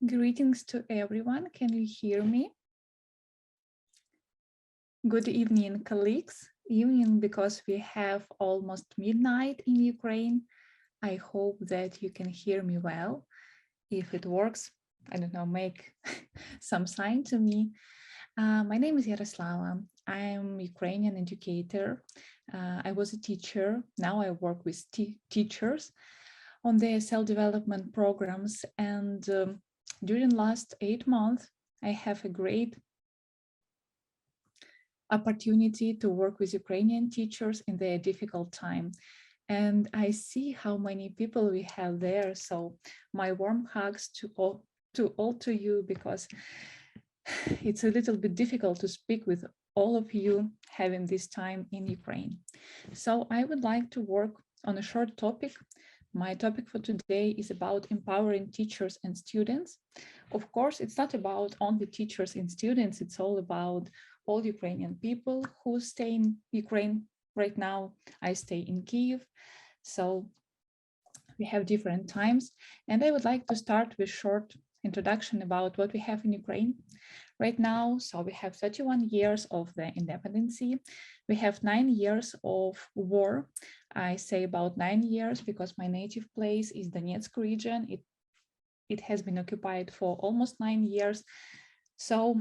Greetings to everyone. Can you hear me? Good evening, colleagues. Evening because we have almost midnight in Ukraine. I hope that you can hear me well. If it works, I don't know, make some sign to me. My name is Yaroslava. I'm Ukrainian educator. I was a teacher. Now I work with teachers on their self-development programs. And during last 8 months, I have a great opportunity to work with Ukrainian teachers in their difficult time. And I see how many people we have there. So my warm hugs to all to you, because it's a little bit difficult to speak with all of you having this time in Ukraine. So I would like to work on a short topic. My topic for today is about empowering teachers and students. Of course, it's not about only teachers and students, it's all about all Ukrainian people who stay in Ukraine right now. I stay in Kyiv, so we have different times. And I would like to start with short introduction about what we have in Ukraine right now. So we have 31 years of the independence. We have 9 years of war. I say about 9 years because my native place is Donetsk region. It has been occupied for almost 9 years. So,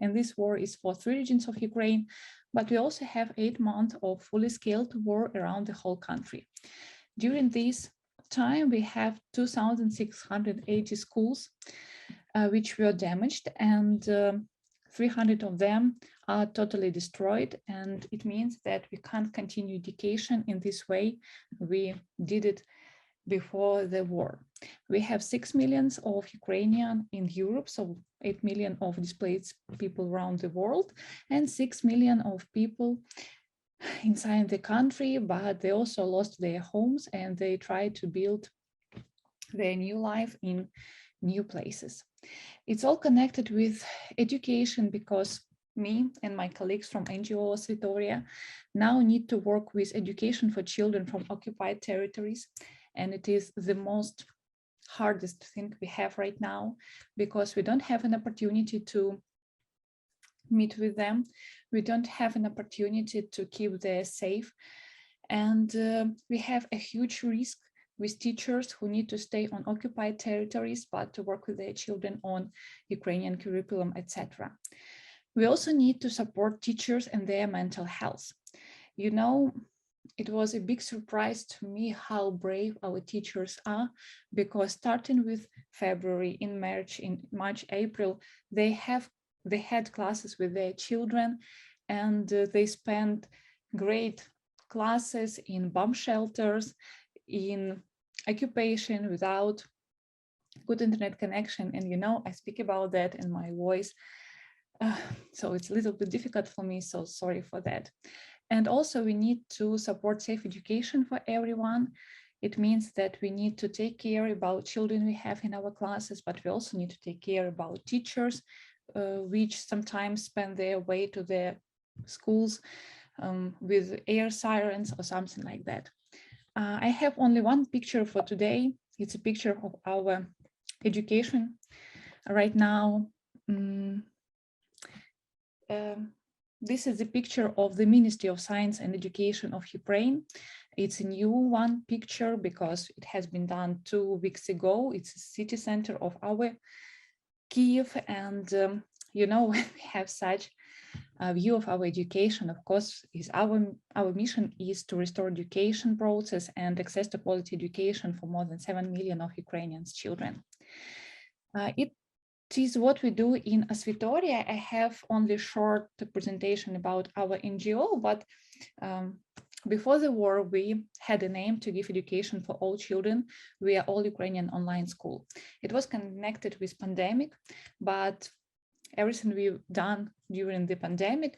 and this war is for 3 regions of Ukraine, but we also have 8 months of fully scaled war around the whole country. During this time, we have 2,680 schools which were damaged, and 300 of them are totally destroyed. And it means that we can't continue education in this way we did it before the war. We have 6 million of Ukrainian in Europe, so 8 million of displaced people around the world, and 6 million of people inside the country, but they also lost their homes and they try to build their new life in new places. It's all connected with education, because me and my colleagues from NGO Svitoria now need to work with education for children from occupied territories. And it is the most hardest thing we have right now, because we don't have an opportunity to meet with them. We don't have an opportunity to keep them safe. And we have a huge risk with teachers who need to stay on occupied territories, but to work with their children on Ukrainian curriculum, etc. We also need to support teachers and their mental health. You know, it was a big surprise to me how brave our teachers are, because starting with February, in March, April, they had classes with their children, and they spent great classes in bomb shelters, in occupation without good internet connection. And you know, I speak about that in my voice, so it's a little bit difficult for me, so sorry for that. And also we need to support safe education for everyone. It means that we need to take care about children we have in our classes, but we also need to take care about teachers, which sometimes spend their way to their schools with air sirens or something like that. I have only one picture for today. It's a picture of our education right now. This is a picture of the Ministry of Science and Education of Ukraine. It's a new one picture because it has been done 2 weeks ago. It's a city center of our Kyiv. And you know, when we have such a view of our education, of course, is our mission is to restore education process and access to quality education for more than 7 million of Ukrainians children. It is what we do in Svitoria. I have only short presentation about our NGO, but before the war, we had an aim to give education for all children via all Ukrainian online school. It was connected with pandemic, but everything we've done during the pandemic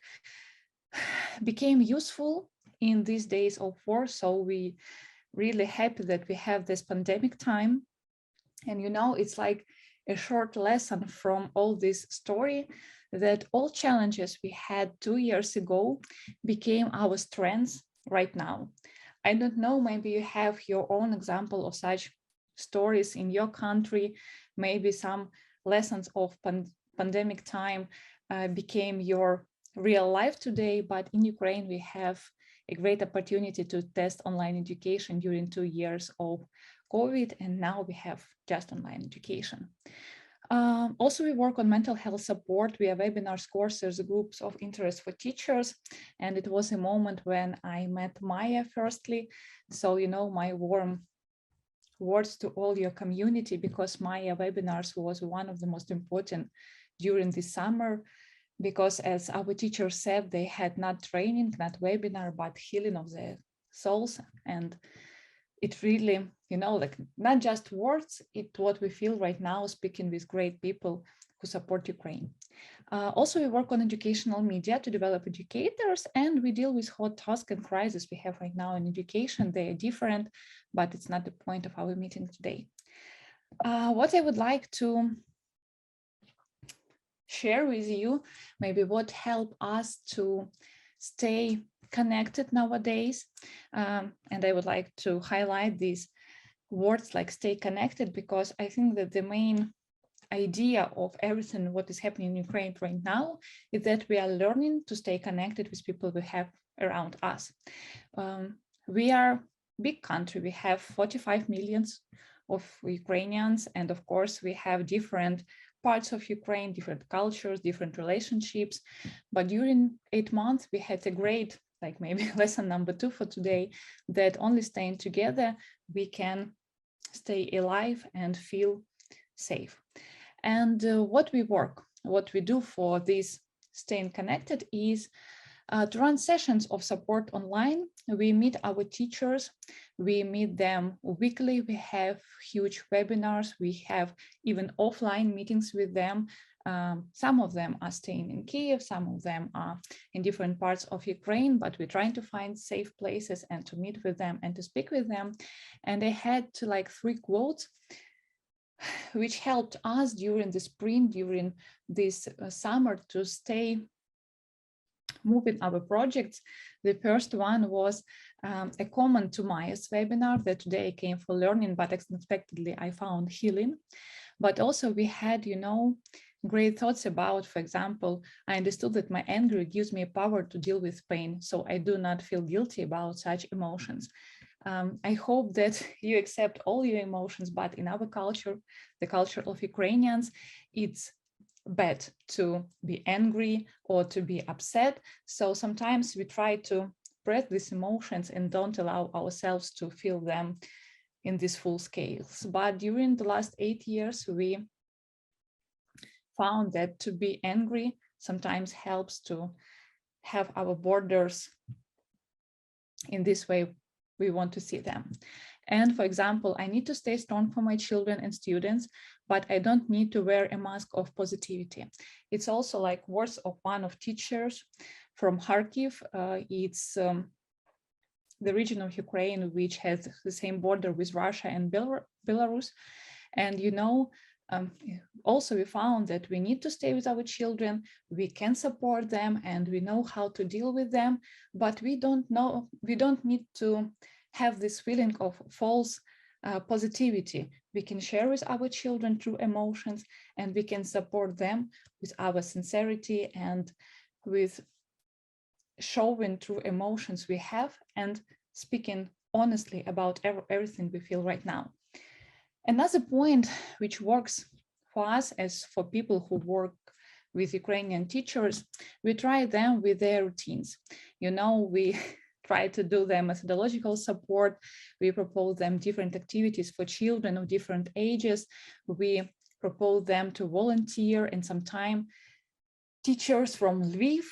became useful in these days of war. So we really happy that we have this pandemic time. And you know, it's like a short lesson from all this story, that all challenges we had 2 years ago became our strengths right now. I don't know, maybe you have your own example of such stories in your country, maybe some lessons of pandemic time became your real life today, but in Ukraine we have a great opportunity to test online education during 2 years of COVID, and now we have just online education. Also, we work on mental health support. We have webinars, courses, groups of interest for teachers. And it was a moment when I met Maya firstly. So, my warm words to all your community, because Maya webinars was one of the most important during the summer, because as our teacher said, they had not training, not webinar, but healing of their souls. And it really, like not just words, it's what we feel right now speaking with great people who support Ukraine. Also, we work on educational media to develop educators, and we deal with hot tasks and crises we have right now in education. They are different, but it's not the point of our meeting today. What I would like to share with you, maybe what helped us to stay connected nowadays. And I would like to highlight these words like stay connected, because I think that the main idea of everything what is happening in Ukraine right now is that we are learning to stay connected with people we have around us. We are a big country. We have 45 millions of Ukrainians, and of course we have different parts of Ukraine, different cultures, different relationships. But during 8 months, we had a great, like maybe lesson number 2 for today, that only staying together, we can stay alive and feel safe. And what we do for this staying connected is to run sessions of support online. We meet our teachers, we meet them weekly, we have huge webinars, we have even offline meetings with them. Some of them are staying in Kiev, some of them are in different parts of Ukraine, but we're trying to find safe places and to meet with them and to speak with them. And I had to like 3 quotes which helped us during the spring, during this summer, to stay moving our projects. The first one was a comment to Maya's webinar that today I came for learning, but unexpectedly I found healing. But also we had, great thoughts about, for example, I understood that my anger gives me power to deal with pain, so I do not feel guilty about such emotions. I hope that you accept all your emotions, but in our culture, the culture of Ukrainians, it's bad to be angry or to be upset. So sometimes we try to suppress these emotions and don't allow ourselves to feel them in this full scales. But during the last 8 years, we found that to be angry sometimes helps to have our borders in this way we want to see them. And for example, I need to stay strong for my children and students, but I don't need to wear a mask of positivity. It's also like words of one of teachers from Kharkiv. It's the region of Ukraine which has the same border with Russia and Belarus. And also we found that we need to stay with our children, we can support them, and we know how to deal with them, but we don't need to have this feeling of false positivity. We can share with our children true emotions, and we can support them with our sincerity and with showing true emotions we have and speaking honestly about everything we feel right now. Another point which works for us as for people who work with Ukrainian teachers, we try them with their routines. We try to do their methodological support. We propose them different activities for children of different ages. We propose them to volunteer, and sometimes teachers from Lviv,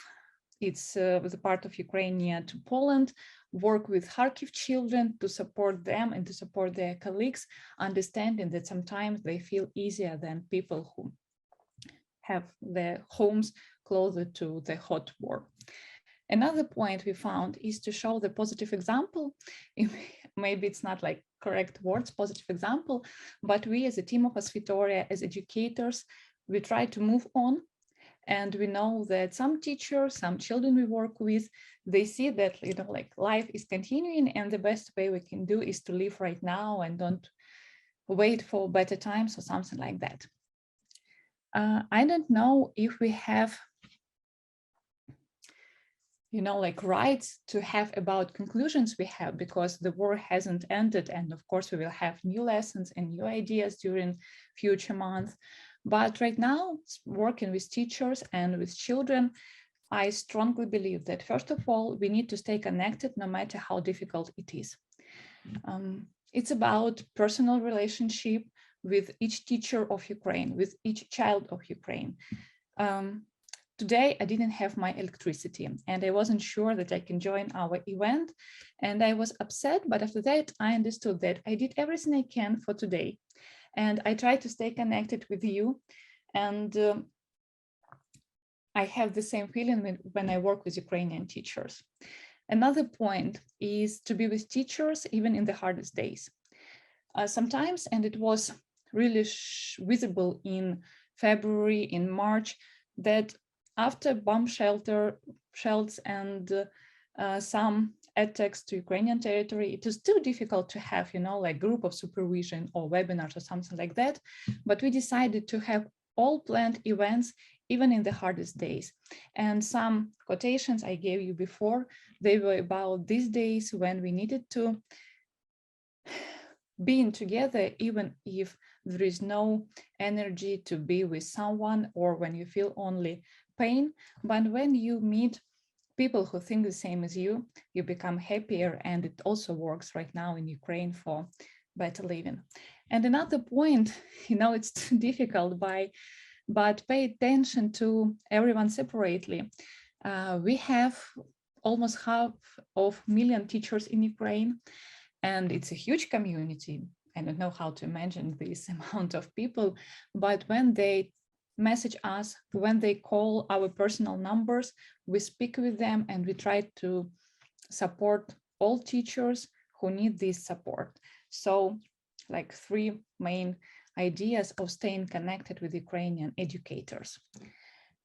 it's the part of Ukraine near to Poland, work with Kharkiv children to support them and to support their colleagues, understanding that sometimes they feel easier than people who have their homes closer to the hot war. Another point we found is to show the positive example. Maybe it's not like correct words, positive example, but we as a team of Asvitoria, as educators, we try to move on. And we know that some teachers, some children we work with, they see that like life is continuing, and the best way we can do is to live right now and don't wait for better times or something like that. I don't know if we have, like rights to have about conclusions we have, because the war hasn't ended. And of course, we will have new lessons and new ideas during future months. But right now, working with teachers and with children, I strongly believe that first of all, we need to stay connected no matter how difficult it is. It's about personal relationship with each teacher of Ukraine, with each child of Ukraine. Today, I didn't have my electricity and I wasn't sure that I can join our event. And I was upset, but after that, I understood that I did everything I can for today. And I try to stay connected with you. And I have the same feeling when I work with Ukrainian teachers. Another point is to be with teachers even in the hardest days. Sometimes, and it was really visible in February, in March, that after bomb shells and some attacks to Ukrainian territory, it is still difficult to have, like group of supervision or webinars or something like that. But we decided to have all planned events, even in the hardest days. And some quotations I gave you before, they were about these days when we needed to being together, even if there is no energy to be with someone, or when you feel only pain. But when you meet people who think the same as you become happier. And it also works right now in Ukraine for better living. And another point, it's too difficult, but pay attention to everyone separately. We have almost 500,000 teachers in Ukraine, and it's a huge community. I don't know how to imagine this amount of people, but when they message us, when they call our personal numbers, we speak with them and we try to support all teachers who need this support. So like 3 main ideas of staying connected with Ukrainian educators.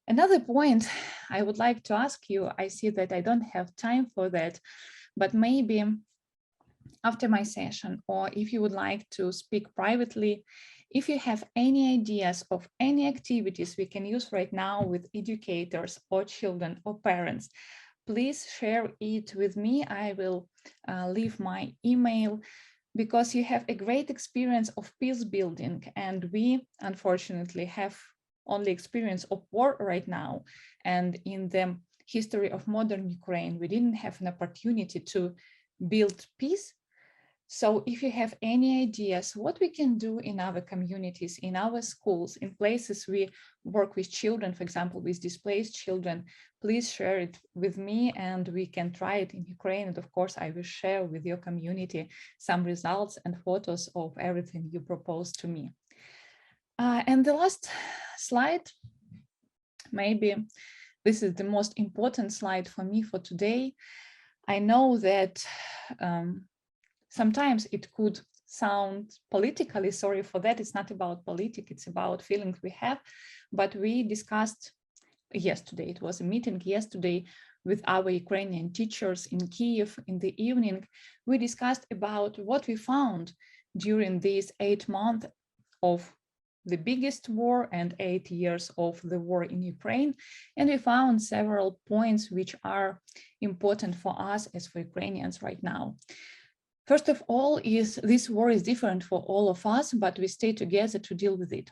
Another point I would like to ask you, I see that I don't have time for that, but maybe after my session, or if you would like to speak privately, if you have any ideas of any activities we can use right now with educators or children or parents, please share it with me. I will leave my email, because you have a great experience of peace building, and we unfortunately have only experience of war right now. And in the history of modern Ukraine, we didn't have an opportunity to build peace. So if you have any ideas what we can do in our communities, in our schools, in places we work with children, for example, with displaced children, please share it with me and we can try it in Ukraine. And of course, I will share with your community some results and photos of everything you propose to me. And the last slide, maybe this is the most important slide for me for today. I know that sometimes it could sound politically, sorry for that, it's not about politics, it's about feelings we have. But we discussed yesterday, it was a meeting yesterday with our Ukrainian teachers in Kyiv in the evening. We discussed about what we found during these 8 months of the biggest war and 8 years of the war in Ukraine. And we found several points which are important for us as for Ukrainians right now. First of all, is this war is different for all of us, but we stay together to deal with it.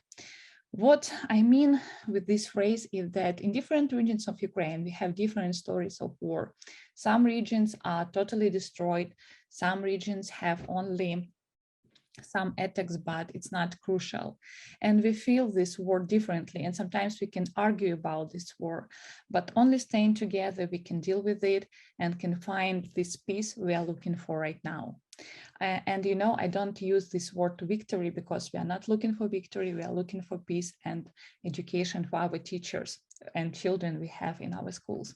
What I mean with this phrase is that in different regions of Ukraine, we have different stories of war. Some regions are totally destroyed. Some regions have only some attacks, but it's not crucial. And we feel this war differently. And sometimes we can argue about this war, but only staying together, we can deal with it and can find this peace we are looking for right now. And I don't use this word victory, because we are not looking for victory. We are looking for peace and education for our teachers and children we have in our schools.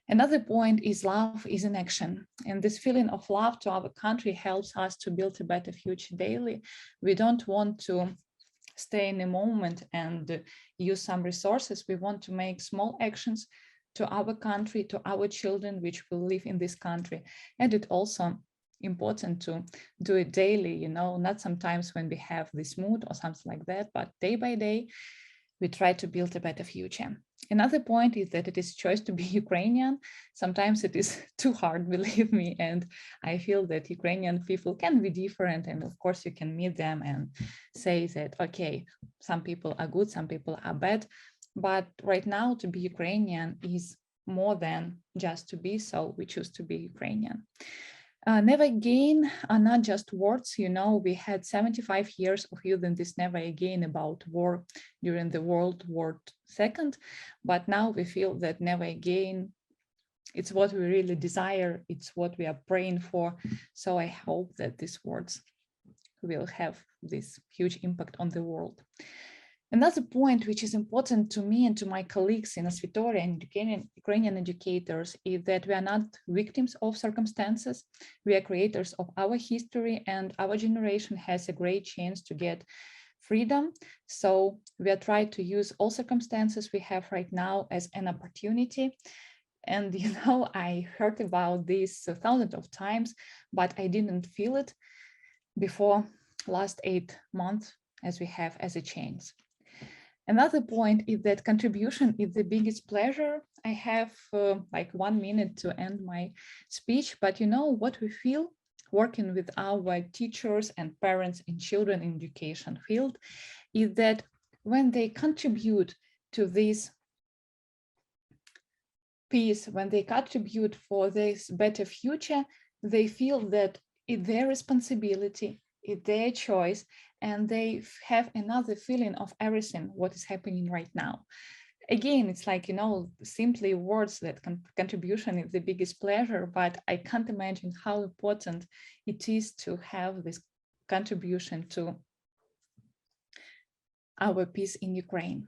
Another point is love is in action. And this feeling of love to our country helps us to build a better future daily. We don't want to stay in a moment and use some resources. We want to make small actions to our country, to our children, which will live in this country. And it also important to do it daily, you know, not sometimes when we have this mood or something like that, but day by day, we try to build a better future. Another point is that it is choice to be Ukrainian. Sometimes it is too hard, believe me, and I feel that Ukrainian people can be different, and of course you can meet them and say that, okay, some people are good, some people are bad, but right now to be Ukrainian is more than just to be, so we choose to be Ukrainian. Never again are not just words, you know, we had 75 years of using this never again about war during the World War II, but now we feel that never again, it's what we really desire, it's what we are praying for. So I hope that these words will have this huge impact on the world. Another point which is important to me and to my colleagues in Asvitoria and Ukrainian educators is that we are not victims of circumstances. We are creators of our history, and our generation has a great chance to get freedom. So we are trying to use all circumstances we have right now as an opportunity. And you know, I heard about this thousands of times, but I didn't feel it before last 8 months as we have as a chance. Another point is that contribution is the biggest pleasure. I have like 1 minute to end my speech, but you know what we feel working with our teachers and parents in children in education field is that when they contribute to this peace, when they contribute for this better future, they feel that it's their responsibility, it's their choice, and they have another feeling of everything what is happening right now. Again, it's like, you know, simply words that contribution is the biggest pleasure, but I can't imagine how important it is to have this contribution to our peace in Ukraine.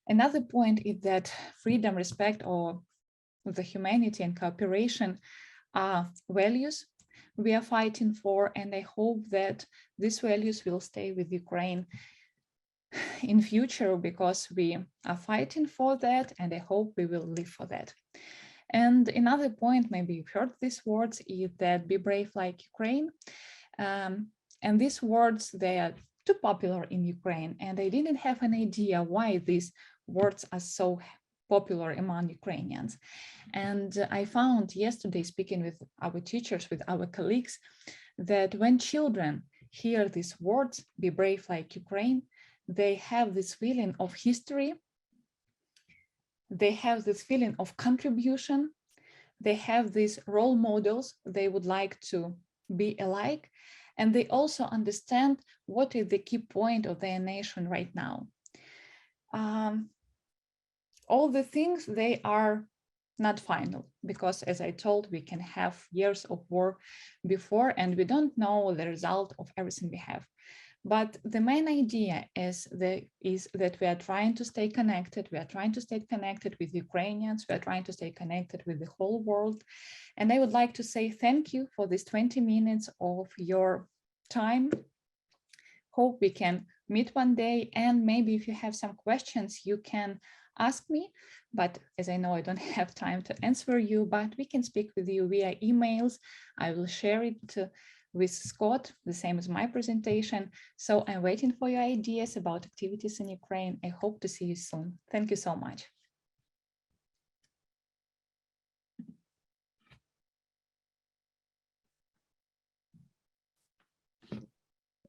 Another point is that freedom, respect, or the humanity and cooperation are values we are fighting for, and I hope that these values will stay with Ukraine in future because we are fighting for that, and I hope we will live for that. And another point, maybe you've heard these words, is that be brave like Ukraine. And these words, they are too popular in Ukraine, and I didn't have an idea why these words are so popular among Ukrainians. And I found yesterday, speaking with our teachers, with our colleagues, that when children hear these words, be brave like Ukraine, they have this feeling of history, they have this feeling of contribution, they have these role models they would like to be alike, and they also understand what is the key point of their nation right now. All the things, they are not final, because as I told, we can have years of war before and we don't know the result of everything we have. But the main idea is that we are trying to stay connected. We are trying to stay connected with Ukrainians. We are trying to stay connected with the whole world. And I would like to say thank you for this 20 minutes of your time. Hope we can meet one day. And maybe if you have some questions, you can ask me. But as I know, I don't have time to answer you, but we can speak with you via emails. I will share it with Scott, the same as my presentation. So I'm waiting for your ideas about activities in Ukraine. I hope to see you soon. Thank you so much.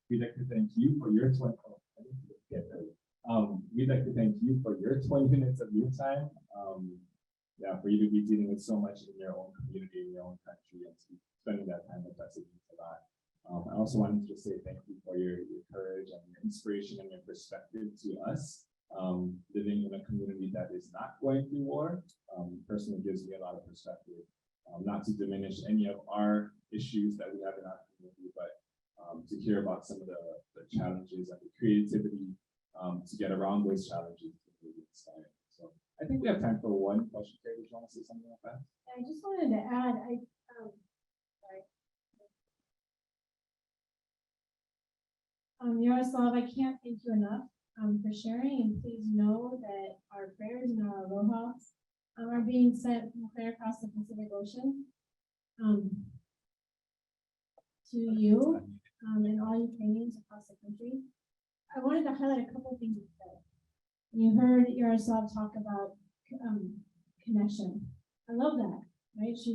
We'd like to thank you for your 20. We'd like to thank you for your 20 minutes of your time. Yeah, for you to be dealing with so much in your own community, in your own country, and spending that time with us, it means a lot. I also wanted to just say thank you for your courage and your inspiration and your perspective to us. Living in a community that is not going through war personally gives me a lot of perspective. Not to diminish any of our issues that we have in our community, but to hear about some of the challenges and the creativity to get around those challenges is really inspiring. So I think we have time for one question. Carrie, did you want to say something like that? I just wanted to add, Yaroslav, I can't thank you enough for sharing, and please know that our prayers and our aloha are being sent clear across the Pacific Ocean. to you and all Ukrainians across the country. I wanted to highlight a couple of things you said. You heard Yaroslav talk about connection. I love that, right? She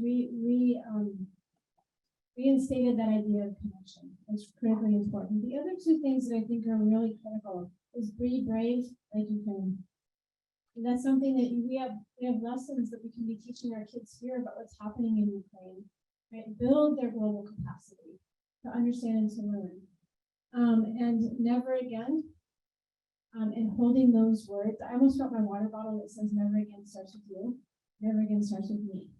reinstated that idea of connection. It's critically important. The other two things that I think are really critical is be brave like Ukraine. And that's something that we have lessons that we can be teaching our kids here about what's happening in Ukraine, right? Build their global capacity to understand and to learn. And never again, and holding those words. I almost got my water bottle that says never again starts with you, never again starts with me.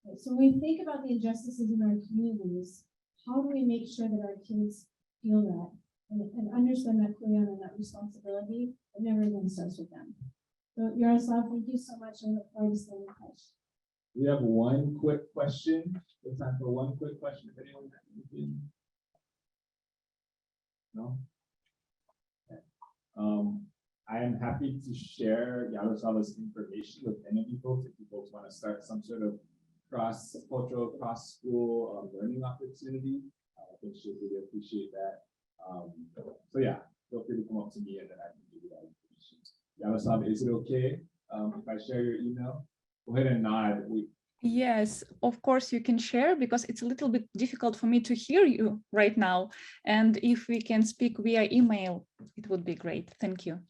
Right? So when we think about the injustices in our communities, how do we make sure that our kids feel that and understand that clearly and that responsibility that never again starts with them? So Yaroslav, thank you so much. I look forward to staying in touch. We have one quick question. There's time for one quick question. If anyone has anything. No? Okay. I am happy to share Yaroslav's information with any of you folks if you folks want to start some sort of cross-cultural, cross-school learning opportunity. I think she'll really appreciate that. So yeah, feel free to come up to me and then I can give you that information. Yaroslav, is it okay if I share your email? Go ahead and nod. Yes, of course you can share because it's a little bit difficult for me to hear you right now. And if we can speak via email, it would be great. Thank you.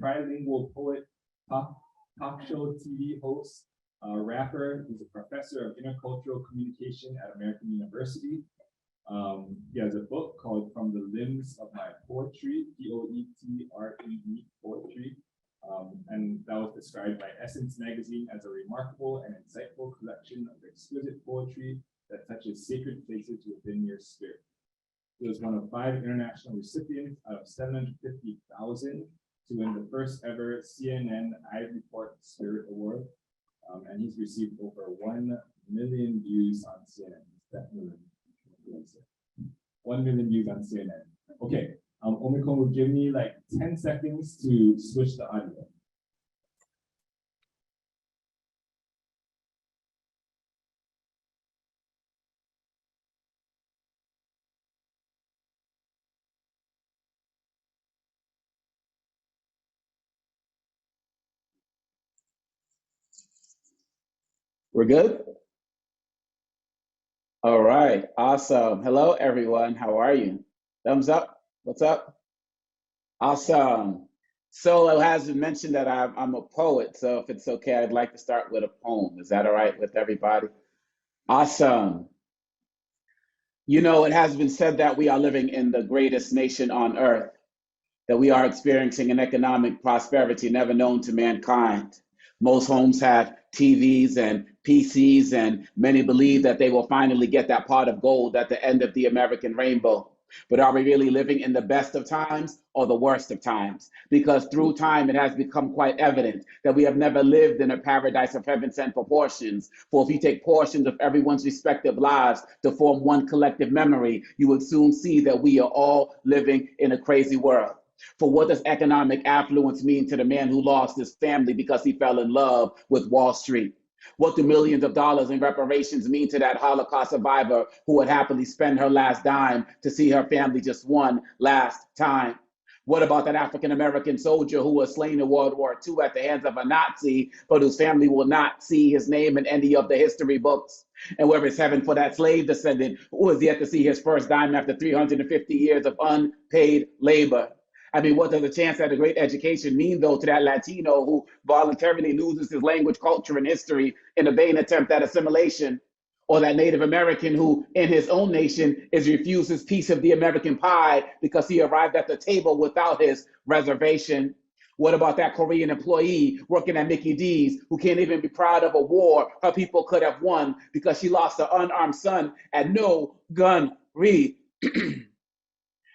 Trilingual poet, talk show TV host, rapper. He's a professor of intercultural communication at American University. He has a book called From the Limbs of My Poetry, Poetree, poetry. And that was described by Essence magazine as a remarkable and insightful collection of exquisite poetry that touches sacred places within your spirit. He was one of 5 international recipients out of 750,000 to win the first ever CNN I Report Spirit Award. And he's received over 1 million views on CNN. Definitely 1 million views on CNN. Okay, Omicron will give me like 10 seconds to switch the audio. We're good? All right, awesome. Hello, everyone. How are you? Thumbs up. What's up? Awesome. So it has been mentioned that I'm a poet. So if it's okay, I'd like to start with a poem. Is that all right with everybody? Awesome. You know, it has been said that we are living in the greatest nation on earth, that we are experiencing an economic prosperity never known to mankind. Most homes have TVs and PCs, and many believe that they will finally get that pot of gold at the end of the American rainbow. But are we really living in the best of times or the worst of times? Because through time, it has become quite evident that we have never lived in a paradise of heaven sent proportions. For if you take portions of everyone's respective lives to form one collective memory, you would soon see that we are all living in a crazy world. For what does economic affluence mean to the man who lost his family because he fell in love with Wall Street? What do millions of dollars in reparations mean to that Holocaust survivor who would happily spend her last dime to see her family just one last time? What about that African American soldier who was slain in World War II at the hands of a Nazi, but whose family will not see his name in any of the history books? And where is heaven for that slave descendant who has yet to see his first dime after 350 years of unpaid labor? I mean, what does a chance at a great education mean, though, to that Latino who voluntarily loses his language, culture, and history in a vain attempt at assimilation? or that Native American who in his own nation is refused his piece of the American pie because he arrived at the table without his reservation? What about that Korean employee working at Mickey D's who can't even be proud of a war her people could have won because she lost her unarmed son at no gun read?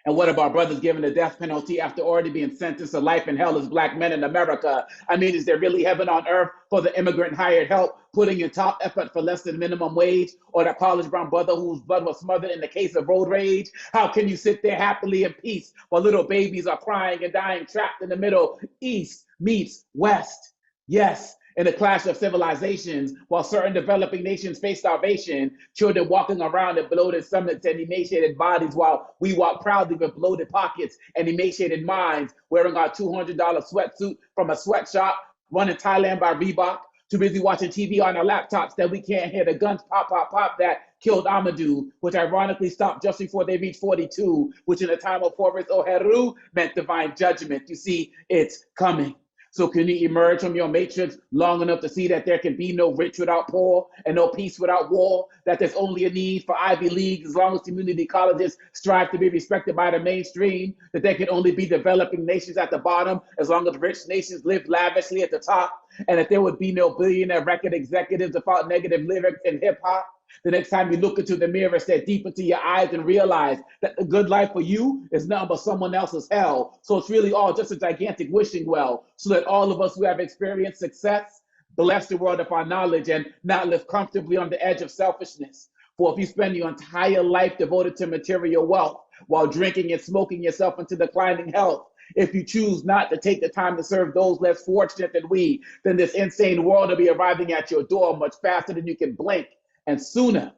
And what about brothers given the death penalty after already being sentenced to life in hell as black men in America? I mean, is there really heaven on earth for the immigrant hired help putting in top effort for less than minimum wage? Or that college brown brother whose blood was smothered in the case of road rage? How can you sit there happily in peace while little babies are crying and dying trapped in the Middle East meets West? Yes, in a clash of civilizations, while certain developing nations face starvation, children walking around in bloated stomachs and emaciated bodies, while we walk proudly with bloated pockets and emaciated minds, wearing our $200 sweatsuit from a sweatshop, running Thailand by Reebok, too busy watching TV on our laptops that we can't hear the guns pop, pop, pop that killed Amadou, which ironically stopped just before they reached 42, which in the time of Horus Oheru meant divine judgment. You see, it's coming. So can you emerge from your matrix long enough to see that there can be no rich without poor and no peace without war, that there's only a need for Ivy Leagues as long as community colleges strive to be respected by the mainstream, that there can only be developing nations at the bottom as long as rich nations live lavishly at the top, and that there would be no billionaire record executives without negative lyrics in hip hop? The next time you look into the mirror, stare deep into your eyes and realize that the good life for you is nothing but someone else's hell. So it's really all just a gigantic wishing well, so that all of us who have experienced success bless the world of our knowledge and not live comfortably on the edge of selfishness. For if you spend your entire life devoted to material wealth while drinking and smoking yourself into declining health, if you choose not to take the time to serve those less fortunate than we, then this insane world will be arriving at your door much faster than you can blink and sooner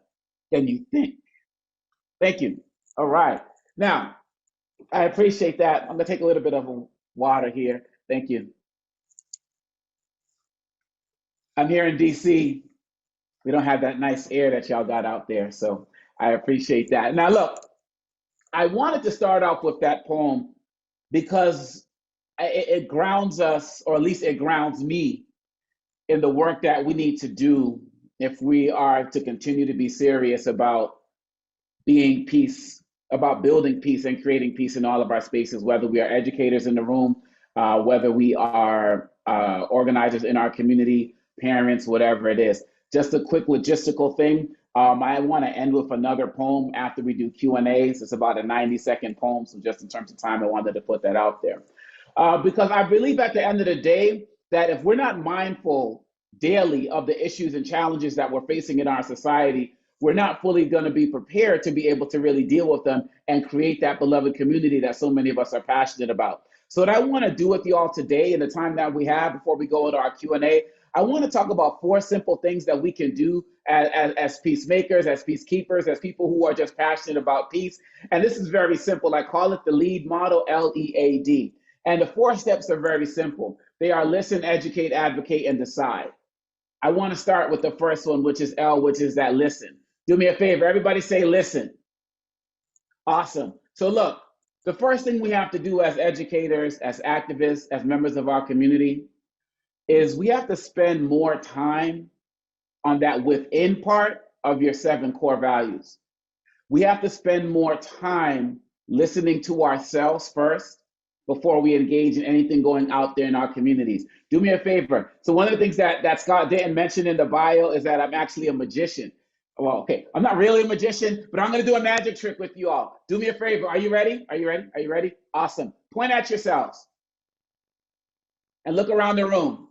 than you think. Thank you. All right. Now, I appreciate that. I'm going to take a little bit of water here. Thank you. I'm here in DC. We don't have that nice air that y'all got out there, so I appreciate that. Now, look, I wanted to start off with that poem because it grounds us, or at least it grounds me, in the work that we need to do if we are to continue to be serious about being peace, about building peace and creating peace in all of our spaces, whether we are educators in the room, whether we are organizers in our community, parents, whatever it is. Just a quick logistical thing. I want to end with another poem after we do Q&As. It's about a 90-second poem, so just in terms of time, I wanted to put that out there. Because I believe at the end of the day that if we're not mindful daily of the issues and challenges that we're facing in our society, we're not fully going to be prepared to be able to really deal with them and create that beloved community that so many of us are passionate about. So what I want to do with you all today in the time that we have before we go into our Q&A, I want to talk about 4 simple things that we can do as peacemakers, as peacekeepers, as people who are just passionate about peace. And this is very simple. I call it the LEAD model, LEAD. And the 4 steps are very simple. They are listen, educate, advocate, and decide. I want to start with the first one, which is L, which is that listen. Do me a favor, everybody say listen. Awesome. So look, the first thing we have to do as educators, as activists, as members of our community, is we have to spend more time on that within part of your 7 core values. We have to spend more time listening to ourselves first before we engage in anything going out there in our communities. Do me a favor. So one of the things that Scott didn't mention in the bio is that I'm actually a magician. Well, okay, I'm not really a magician, but I'm gonna do a magic trick with you all. Do me a favor. Are you ready? Are you ready? Are you ready? Awesome. Point at yourselves and look around the room.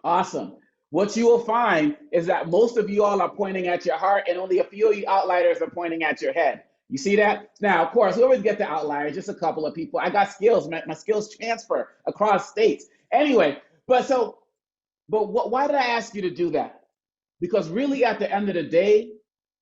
Awesome. What you will find is that most of you all are pointing at your heart and only a few of you outliers are pointing at your head. You see that? Now, of course, we always get the outliers, just a couple of people. I got skills, my skills transfer across states. Anyway, why did I ask you to do that? Because really at the end of the day,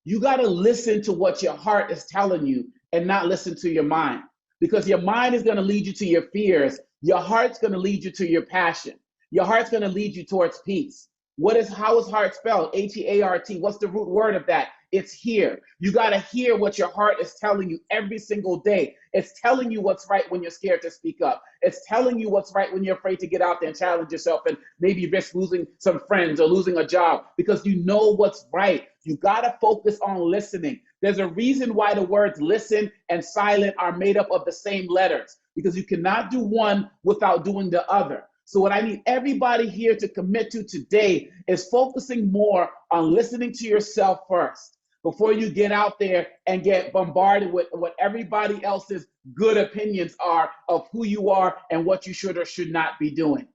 you got to listen to what your heart is telling you and not listen to your mind. Because your mind is going to lead you to your fears. Your heart's going to lead you to your passion. Your heart's going to lead you towards peace. How is heart spelled? H-E-A-R-T. What's the root word of that? It's here. You got to hear what your heart is telling you every single day. It's telling you what's right when you're scared to speak up. It's telling you what's right when you're afraid to get out there and challenge yourself and maybe risk losing some friends or losing a job, because you know what's right. You got to focus on listening. There's a reason why the words listen and silent are made up of the same letters, because you cannot do one without doing the other. So what I need everybody here to commit to today is focusing more on listening to yourself first before you get out there and get bombarded with what everybody else's good opinions are of who you are and what you should or should not be doing.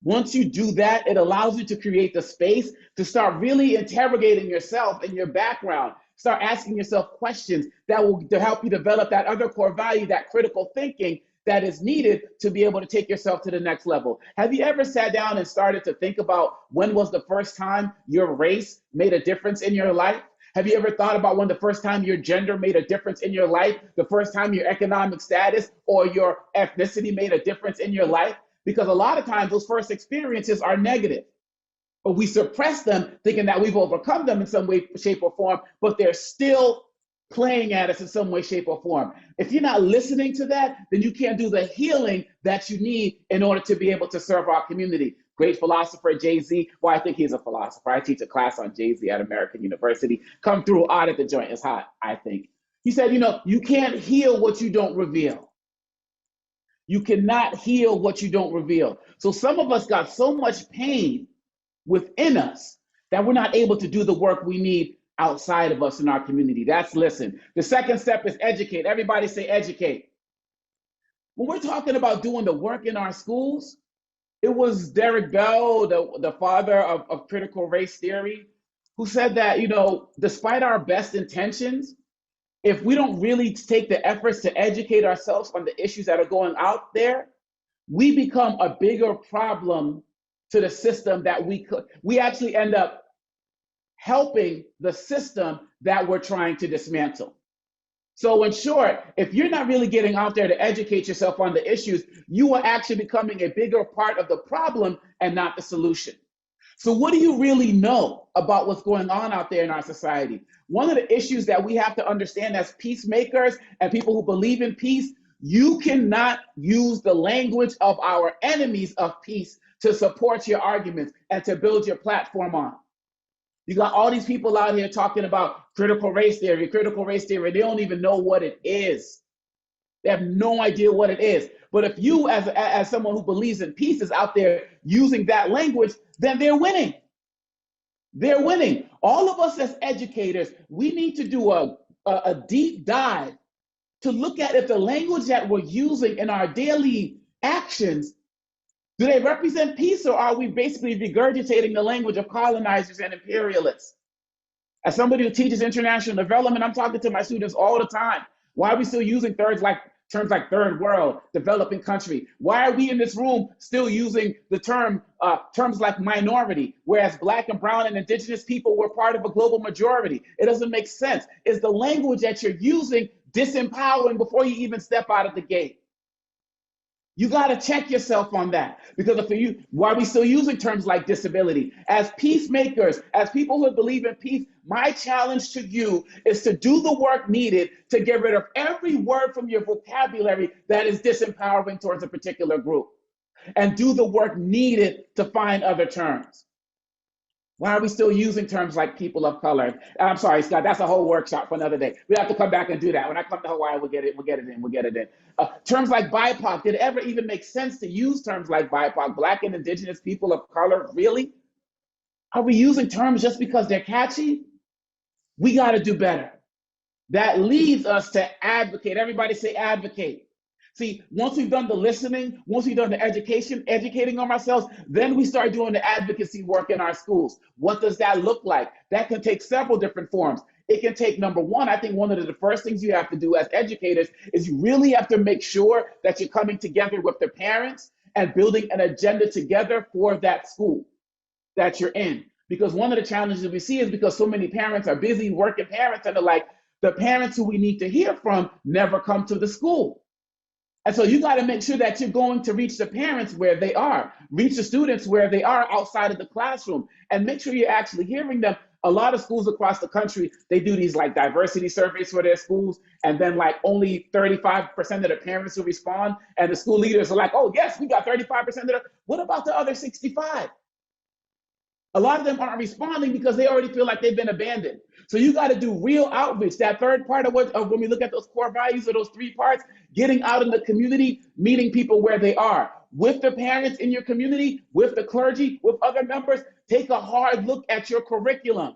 Once you do that, it allows you to create the space to start really interrogating yourself and your background. Start asking yourself questions that will help you develop that other core value, that critical thinking that is needed to be able to take yourself to the next level. Have you ever sat down and started to think about when was the first time your race made a difference in your life? Have you ever thought about when the first time your gender made a difference in your life? The first time your economic status or your ethnicity made a difference in your life? Because a lot of times those first experiences are negative, but we suppress them thinking that we've overcome them in some way, shape, or form, but they're still playing at us in some way, shape, or form. If you're not listening to that, then you can't do the healing that you need in order to be able to serve our community. Great philosopher, Jay-Z. Well, I think he's a philosopher. I teach a class on Jay-Z at American University. Come through, audit the joint. It's hot, I think. He said, you can't heal what you don't reveal. You cannot heal what you don't reveal. So some of us got so much pain within us that we're not able to do the work we need outside of us in our community. That's listen. The second step is educate. Everybody say educate. When we're talking about doing the work in our schools, it was Derek Bell, the father of critical race theory, who said that, despite our best intentions, if we don't really take the efforts to educate ourselves on the issues that are going out there, we become a bigger problem to the system that we actually end up helping the system that we're trying to dismantle. So in short, if you're not really getting out there to educate yourself on the issues, you are actually becoming a bigger part of the problem and not the solution. So what do you really know about what's going on out there in our society? One of the issues that we have to understand as peacemakers and people who believe in peace, you cannot use the language of our enemies of peace to support your arguments and to build your platform on. You got all these people out here talking about critical race theory. They don't even know what it is. They have no idea what it is. But if you, as someone who believes in peace, is out there using that language, then they're winning. They're winning. All of us as educators, we need to do a deep dive to look at if the language that we're using in our daily actions, do they represent peace, or are we basically regurgitating the language of colonizers and imperialists? As somebody who teaches international development, I'm talking to my students all the time. Why are we still using terms like third world, developing country? Why are we in this room still using the terms like minority, whereas Black and brown and indigenous people were part of a global majority? It doesn't make sense. Is the language that you're using disempowering before you even step out of the gate? You got to check yourself on that, because why are we still using terms like disability? As peacemakers, as people who believe in peace, my challenge to you is to do the work needed to get rid of every word from your vocabulary that is disempowering towards a particular group, and do the work needed to find other terms. Why are we still using terms like people of color? I'm sorry, Scott, that's a whole workshop for another day. We have to come back and do that. When I come to Hawaii, we'll get it in. Terms like BIPOC, did it ever even make sense to use terms like BIPOC, Black and indigenous people of color? Really? Are we using terms just because they're catchy? We got to do better. That leads us to advocate. Everybody say advocate. See, once we've done the listening, once we've done the educating on ourselves, then we start doing the advocacy work in our schools. What does that look like? That can take several different forms. It can take, number one, I think one of the first things you have to do as educators is you really have to make sure that you're coming together with the parents and building an agenda together for that school that you're in. Because one of the challenges we see is because so many parents are busy working parents, and they're like, the parents who we need to hear from never come to the school. And so you got to make sure that you're going to reach the parents where they are, reach the students where they are outside of the classroom, and make sure you're actually hearing them. A lot of schools across the country, they do these like diversity surveys for their schools, and then like only 35% of the parents will respond, and the school leaders are like, oh yes, we got 35% of the, what about the other 65? A lot of them aren't responding because they already feel like they've been abandoned. So you got to do real outreach. That third part of when we look at those core values of those three parts, getting out in the community, meeting people where they are, with the parents in your community, with the clergy, with other members. Take a hard look at your curriculum.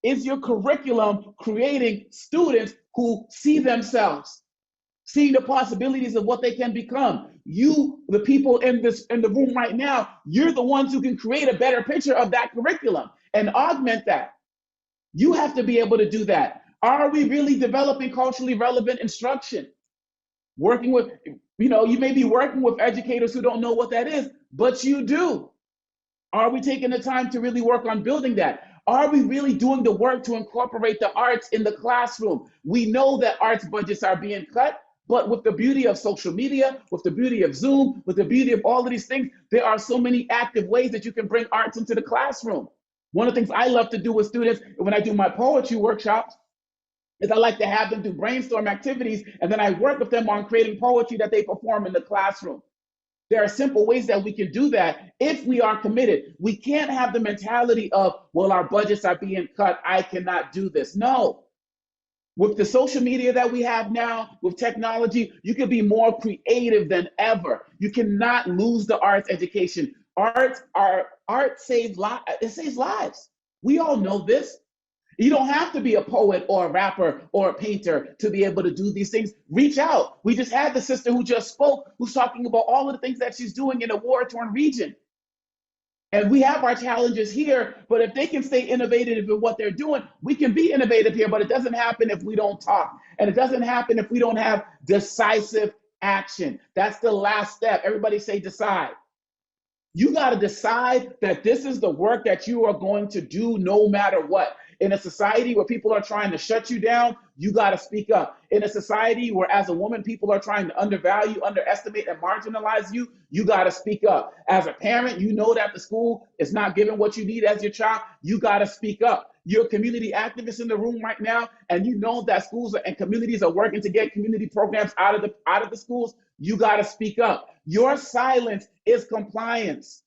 Is your curriculum creating students who see themselves, seeing the possibilities of what they can become? You, the people in the room right now, you're the ones who can create a better picture of that curriculum and augment that. You have to be able to do that. Are we really developing culturally relevant instruction? Working with, you may be working with educators who don't know what that is, but you do. Are we taking the time to really work on building that? Are we really doing the work to incorporate the arts in the classroom? We know that arts budgets are being cut, but with the beauty of social media, with the beauty of Zoom, with the beauty of all of these things, there are so many active ways that you can bring arts into the classroom. One of the things I love to do with students when I do my poetry workshops is I like to have them do brainstorm activities, and then I work with them on creating poetry that they perform in the classroom. There are simple ways that we can do that if we are committed. We can't have the mentality of, well, our budgets are being cut, I cannot do this. No. With the social media that we have now, with technology, you can be more creative than ever. You cannot lose the arts education. Art saves lives. It saves lives. We all know this. You don't have to be a poet or a rapper or a painter to be able to do these things. Reach out. We just had the sister who just spoke, who's talking about all of the things that she's doing in a war-torn region. And we have our challenges here, but if they can stay innovative in what they're doing, we can be innovative here, but it doesn't happen if we don't talk. And it doesn't happen if we don't have decisive action. That's the last step. Everybody say decide. You got to decide that this is the work that you are going to do no matter what. In a society where people are trying to shut you down, you got to speak up. In a society where, as a woman, people are trying to undervalue, underestimate, and marginalize you, you got to speak up. As a parent, you know that the school is not giving what you need as your child, you got to speak up. You're a community activist in the room right now, and you know that schools and communities are working to get community programs out of the schools. You got to speak up. Your silence is compliance.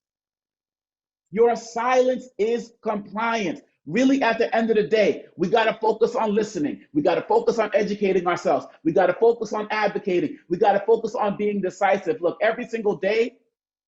Your silence is compliance. Really, at the end of the day, we got to focus on listening. We got to focus on educating ourselves. We got to focus on advocating. We got to focus on being decisive. Look, every single day,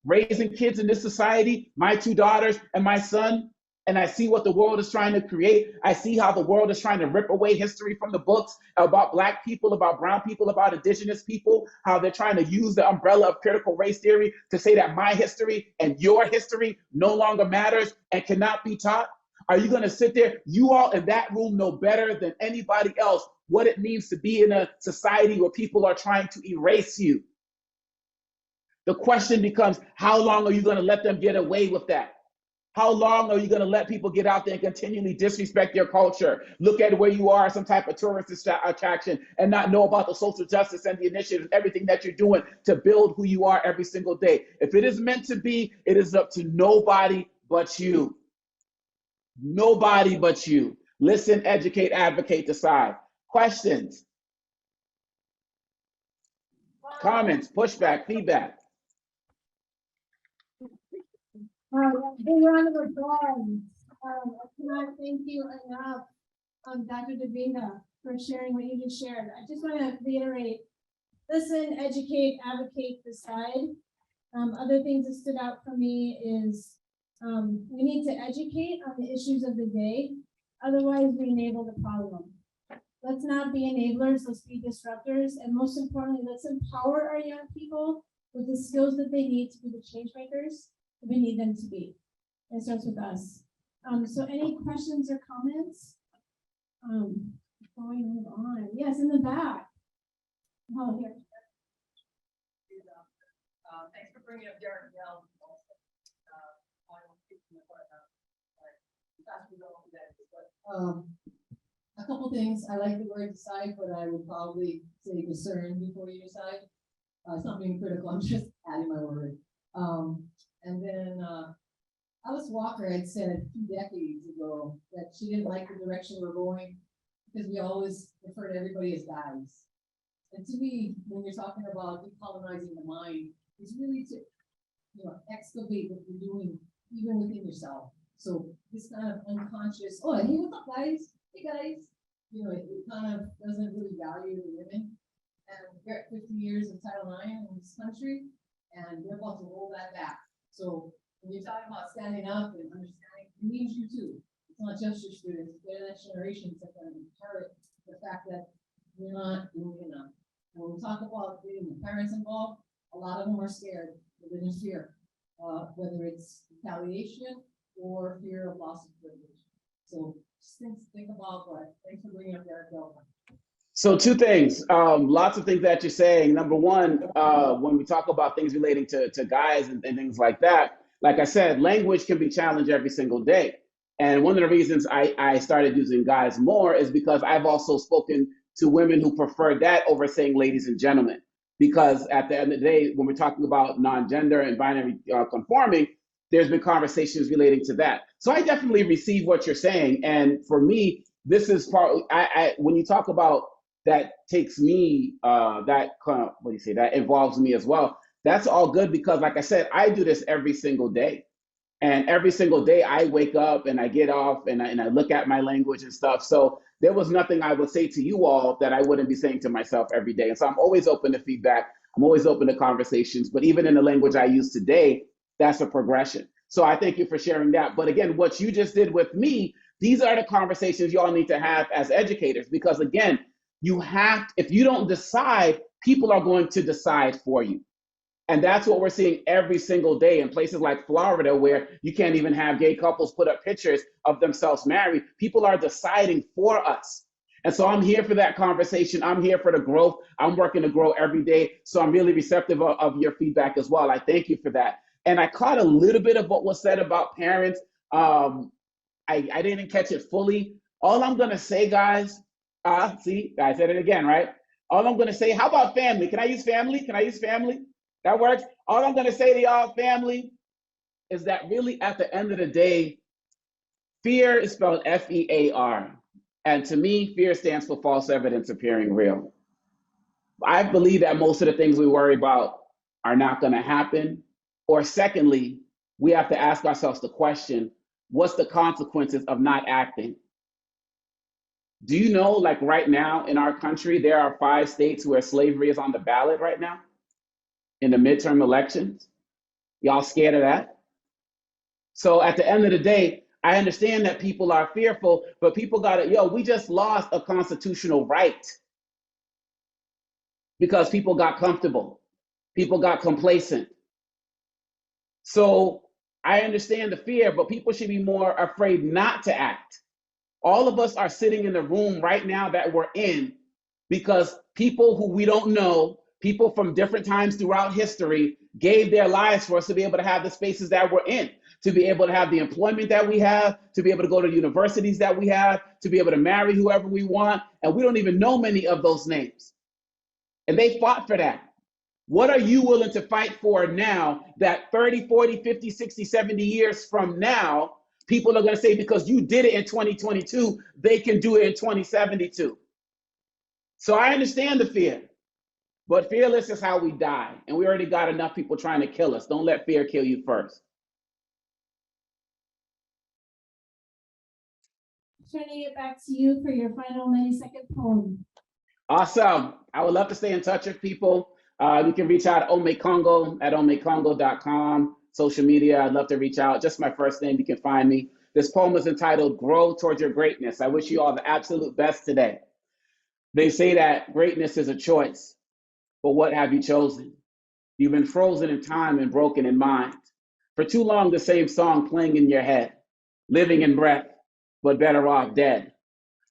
raising kids in this society, my two daughters and my son, and I see what the world is trying to create. I see how the world is trying to rip away history from the books about Black people, about brown people, about indigenous people, how they're trying to use the umbrella of critical race theory to say that my history and your history no longer matters and cannot be taught. Are you going to sit there? You all in that room know better than anybody else what it means to be in a society where people are trying to erase you. The question becomes, how long are you going to let them get away with that? How long are you going to let people get out there and continually disrespect your culture? Look at where you are, some type of tourist attraction, and not know about the social justice and the initiatives, everything that you're doing to build who you are every single day. If it is meant to be, it is up to nobody but you. Nobody but you. Listen, educate, advocate, decide. Questions? Comments, pushback, feedback? Big round of applause. I cannot thank you enough, Dr. Davina, for sharing what you just shared. I just want to reiterate, listen, educate, advocate, decide. Other things that stood out for me is we need to educate on the issues of the day. Otherwise, we enable the problem. Let's not be enablers, let's be disruptors. And most importantly, let's empower our young people with the skills that they need to be the change makers that we need them to be. It starts with us. So any questions or comments? Before we move on. Yes, in the back. Oh, here. Thanks for bringing up Darren Bell. A couple things. I like the word decide, but I would probably say discern before you decide. It's not being critical. I'm just adding my word. And then Alice Walker had said 2 decades ago that she didn't like the direction we're going because we always refer to everybody as guys. And to me, when you're talking about decolonizing the mind, it's really to, excavate what you're doing even within yourself. So this kind of unconscious, oh, hey, what's up, guys? Hey, guys. It kind of doesn't really value the women. And we're at 50 years of Title IX in this country, and we're about to roll that back. So when you're talking about standing up and understanding, it means you too. It's not just your students, they're the next generations that can inherit the fact that we're not doing enough. When we talk about getting the parents involved, a lot of them are scared, they're in fear, whether it's retaliation or fear of loss of privilege. So just things to think about, but thanks for bringing up that, Bill. So two things, lots of things that you're saying. Number one, when we talk about things relating to guys and things like that, like I said, language can be challenged every single day. And one of the reasons I started using guys more is because I've also spoken to women who prefer that over saying ladies and gentlemen. Because at the end of the day, when we're talking about non-gender and binary conforming, there's been conversations relating to that. So I definitely receive what you're saying. And for me, this is part, when you talk about that takes me, that involves me as well. That's all good because like I said, I do this every single day. And every single day I wake up and I get off and I look at my language and stuff. So there was nothing I would say to you all that I wouldn't be saying to myself every day. And so I'm always open to feedback. I'm always open to conversations, but even in the language I use today, that's a progression. So I thank you for sharing that. But again, what you just did with me, these are the conversations y'all need to have as educators, because again, if you don't decide, people are going to decide for you. And that's what we're seeing every single day in places like Florida, where you can't even have gay couples put up pictures of themselves married. People are deciding for us. And so I'm here for that conversation. I'm here for the growth. I'm working to grow every day. So I'm really receptive of your feedback as well. I thank you for that. And I caught a little bit of what was said about parents. I didn't catch it fully. All I'm going to say, guys, see, I said it again, right? All I'm going to say, how about family? Can I use family? Can I use family? That works. All I'm going to say to y'all, family, is that really at the end of the day, fear is spelled F-E-A-R. And to me, fear stands for false evidence appearing real. I believe that most of the things we worry about are not going to happen. Or secondly, we have to ask ourselves the question, what's the consequences of not acting? Do you know, like right now in our country, there are 5 states where slavery is on the ballot right now? In the midterm elections? Y'all scared of that? So at the end of the day, I understand that people are fearful, but people we just lost a constitutional right because people got comfortable. People got complacent. So I understand the fear, but people should be more afraid not to act. All of us are sitting in the room right now that we're in because people who we don't know, people from different times throughout history, gave their lives for us to be able to have the spaces that we're in, to be able to have the employment that we have, to be able to go to universities that we have, to be able to marry whoever we want. And we don't even know many of those names. And they fought for that. What are you willing to fight for now that 30, 40, 50, 60, 70 years from now, people are going to say, because you did it in 2022, they can do it in 2072. So I understand the fear. But fearless is how we die. And we already got enough people trying to kill us. Don't let fear kill you first. Turning it back to you for your final 90-second poem. Awesome. I would love to stay in touch with people. You can reach out at omekongo@omekongo.com. Social media, I'd love to reach out. Just my first name, you can find me. This poem is entitled Grow Towards Your Greatness. I wish you all the absolute best today. They say that greatness is a choice. But what have you chosen? You've been frozen in time and broken in mind. For too long, the same song playing in your head, living in breath, but better off dead.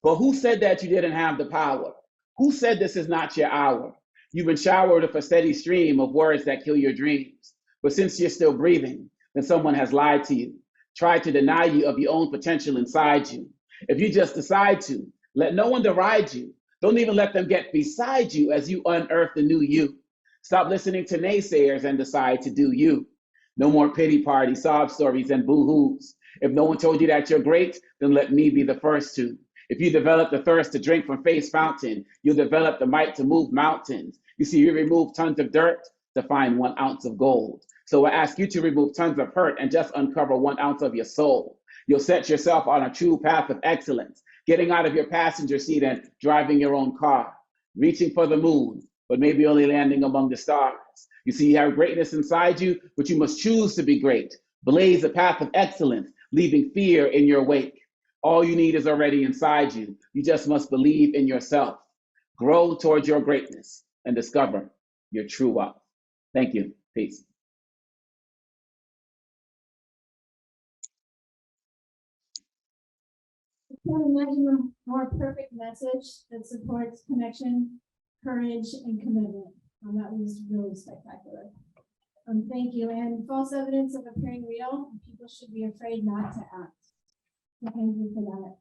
But who said that you didn't have the power? Who said this is not your hour? You've been showered with a steady stream of words that kill your dreams. But since you're still breathing, then someone has lied to you, tried to deny you of your own potential inside you. If you just decide to, let no one deride you. Don't even let them get beside you as you unearth the new you. Stop listening to naysayers and decide to do you. No more pity parties, sob stories, and boo-hoos. If no one told you that you're great, then let me be the first to. If you develop the thirst to drink from Faith's fountain, you'll develop the might to move mountains. You see, we remove tons of dirt to find 1 ounce of gold. So I ask you to remove tons of hurt and just uncover 1 ounce of your soul. You'll set yourself on a true path of excellence, getting out of your passenger seat and driving your own car, reaching for the moon, but maybe only landing among the stars. You see, you have greatness inside you, but you must choose to be great. Blaze a path of excellence, leaving fear in your wake. All you need is already inside you. You just must believe in yourself. Grow towards your greatness and discover your true wealth. Thank you. Peace. I can't imagine a more perfect message that supports connection, courage, and commitment. That was really spectacular. Thank you. And false evidence of appearing real, people should be afraid not to act. So thank you for that.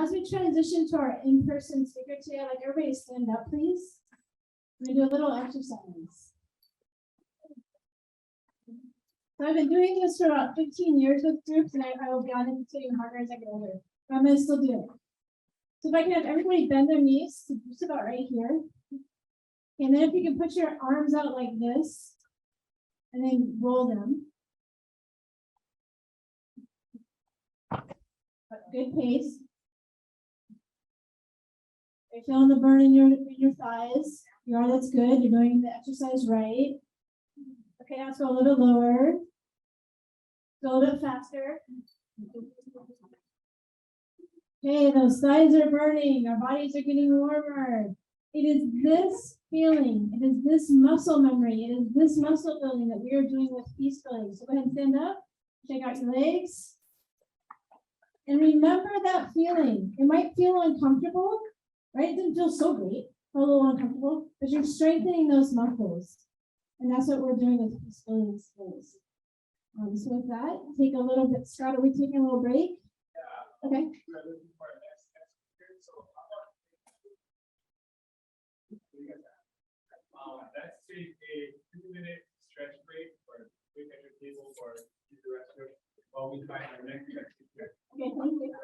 As we transition to our in-person speaker today, I'd like everybody to stand up, please. We're gonna do a little exercise. So I've been doing this for about 15 years with groups, and I will be honest, it's getting harder as I get older. But I'm gonna still do it. So if I can have everybody bend their knees to just about right here. And then if you can put your arms out like this, and then roll them. Good pace. You're feeling the burn in your thighs. You are, that's good. You're doing the exercise right. Okay, now let's go a little bit lower. Go a little bit faster. Okay, those thighs are burning. Our bodies are getting warmer. It is this feeling. It is this muscle memory. It is this muscle building that we are doing with peace building. So go ahead and stand up. Check out your legs. And remember that feeling. It might feel uncomfortable, right? It didn't feel so great, a little uncomfortable, but you're strengthening those muscles. And that's what we're doing with peace building skills. So with that, take a little bit. Scott, are we taking a little break? Yeah. Okay. Let's take a 2-minute stretch break or quick at your table or use the restroom while we find our next speaker. Okay, thank you.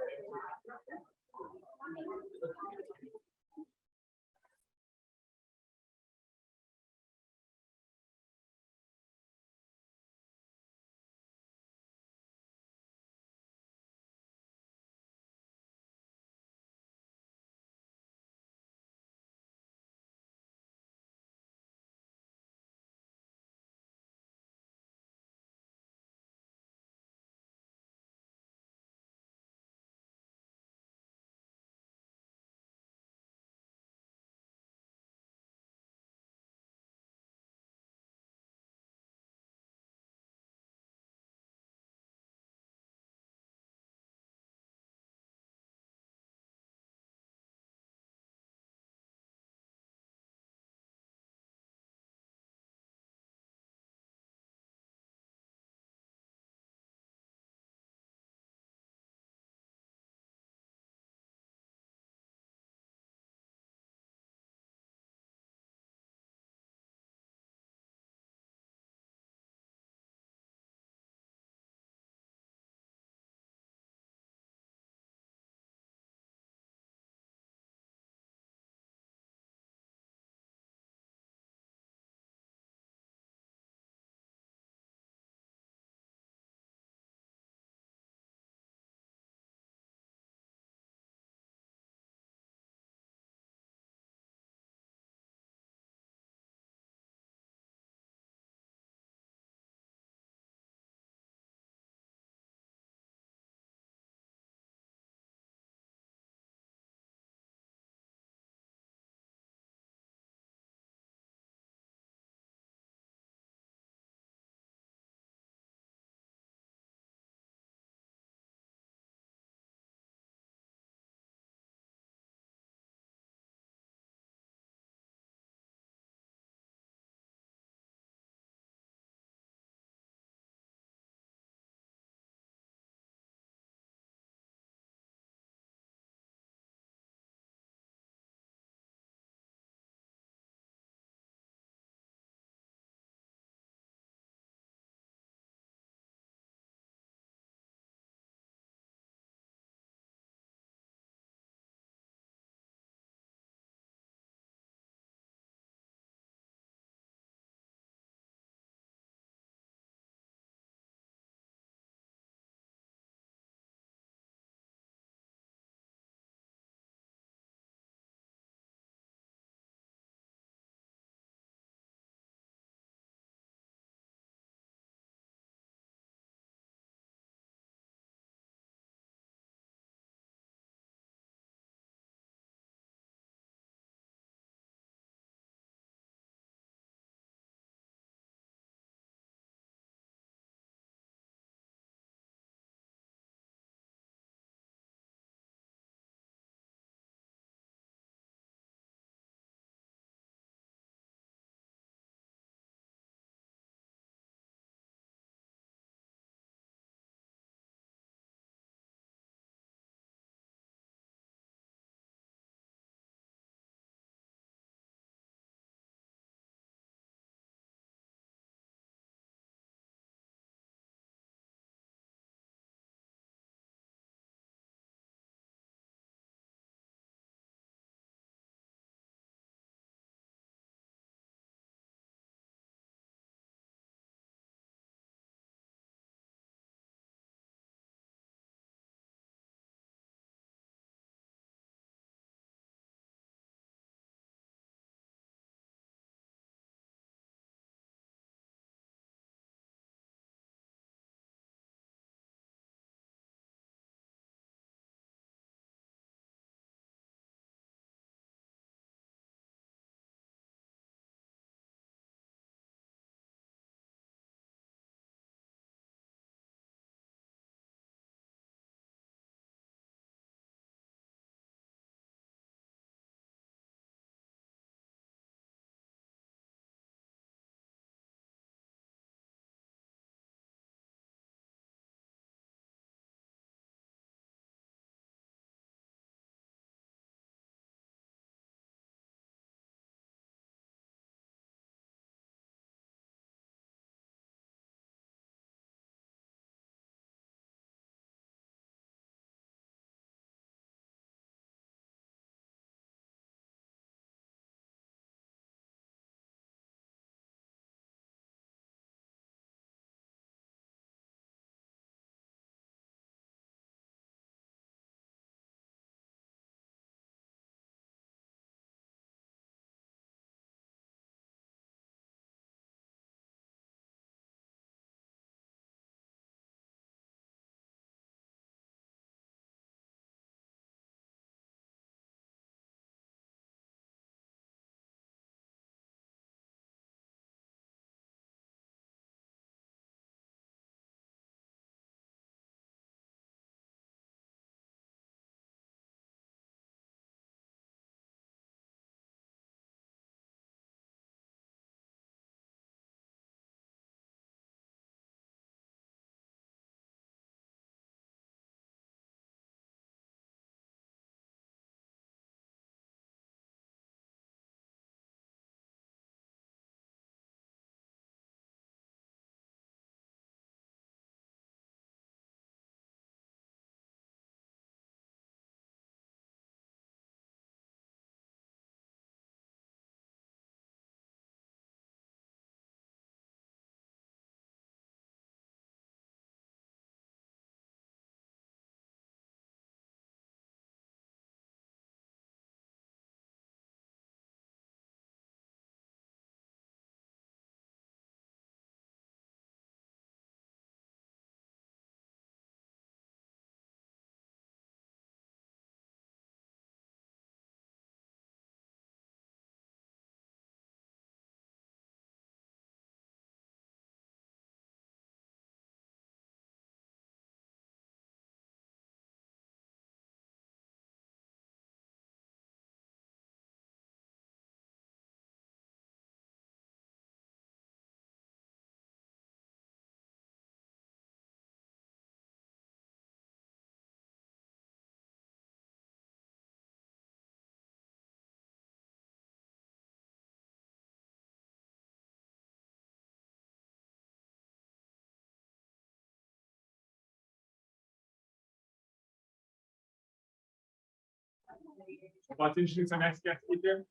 Want to introduce our next guest speaker?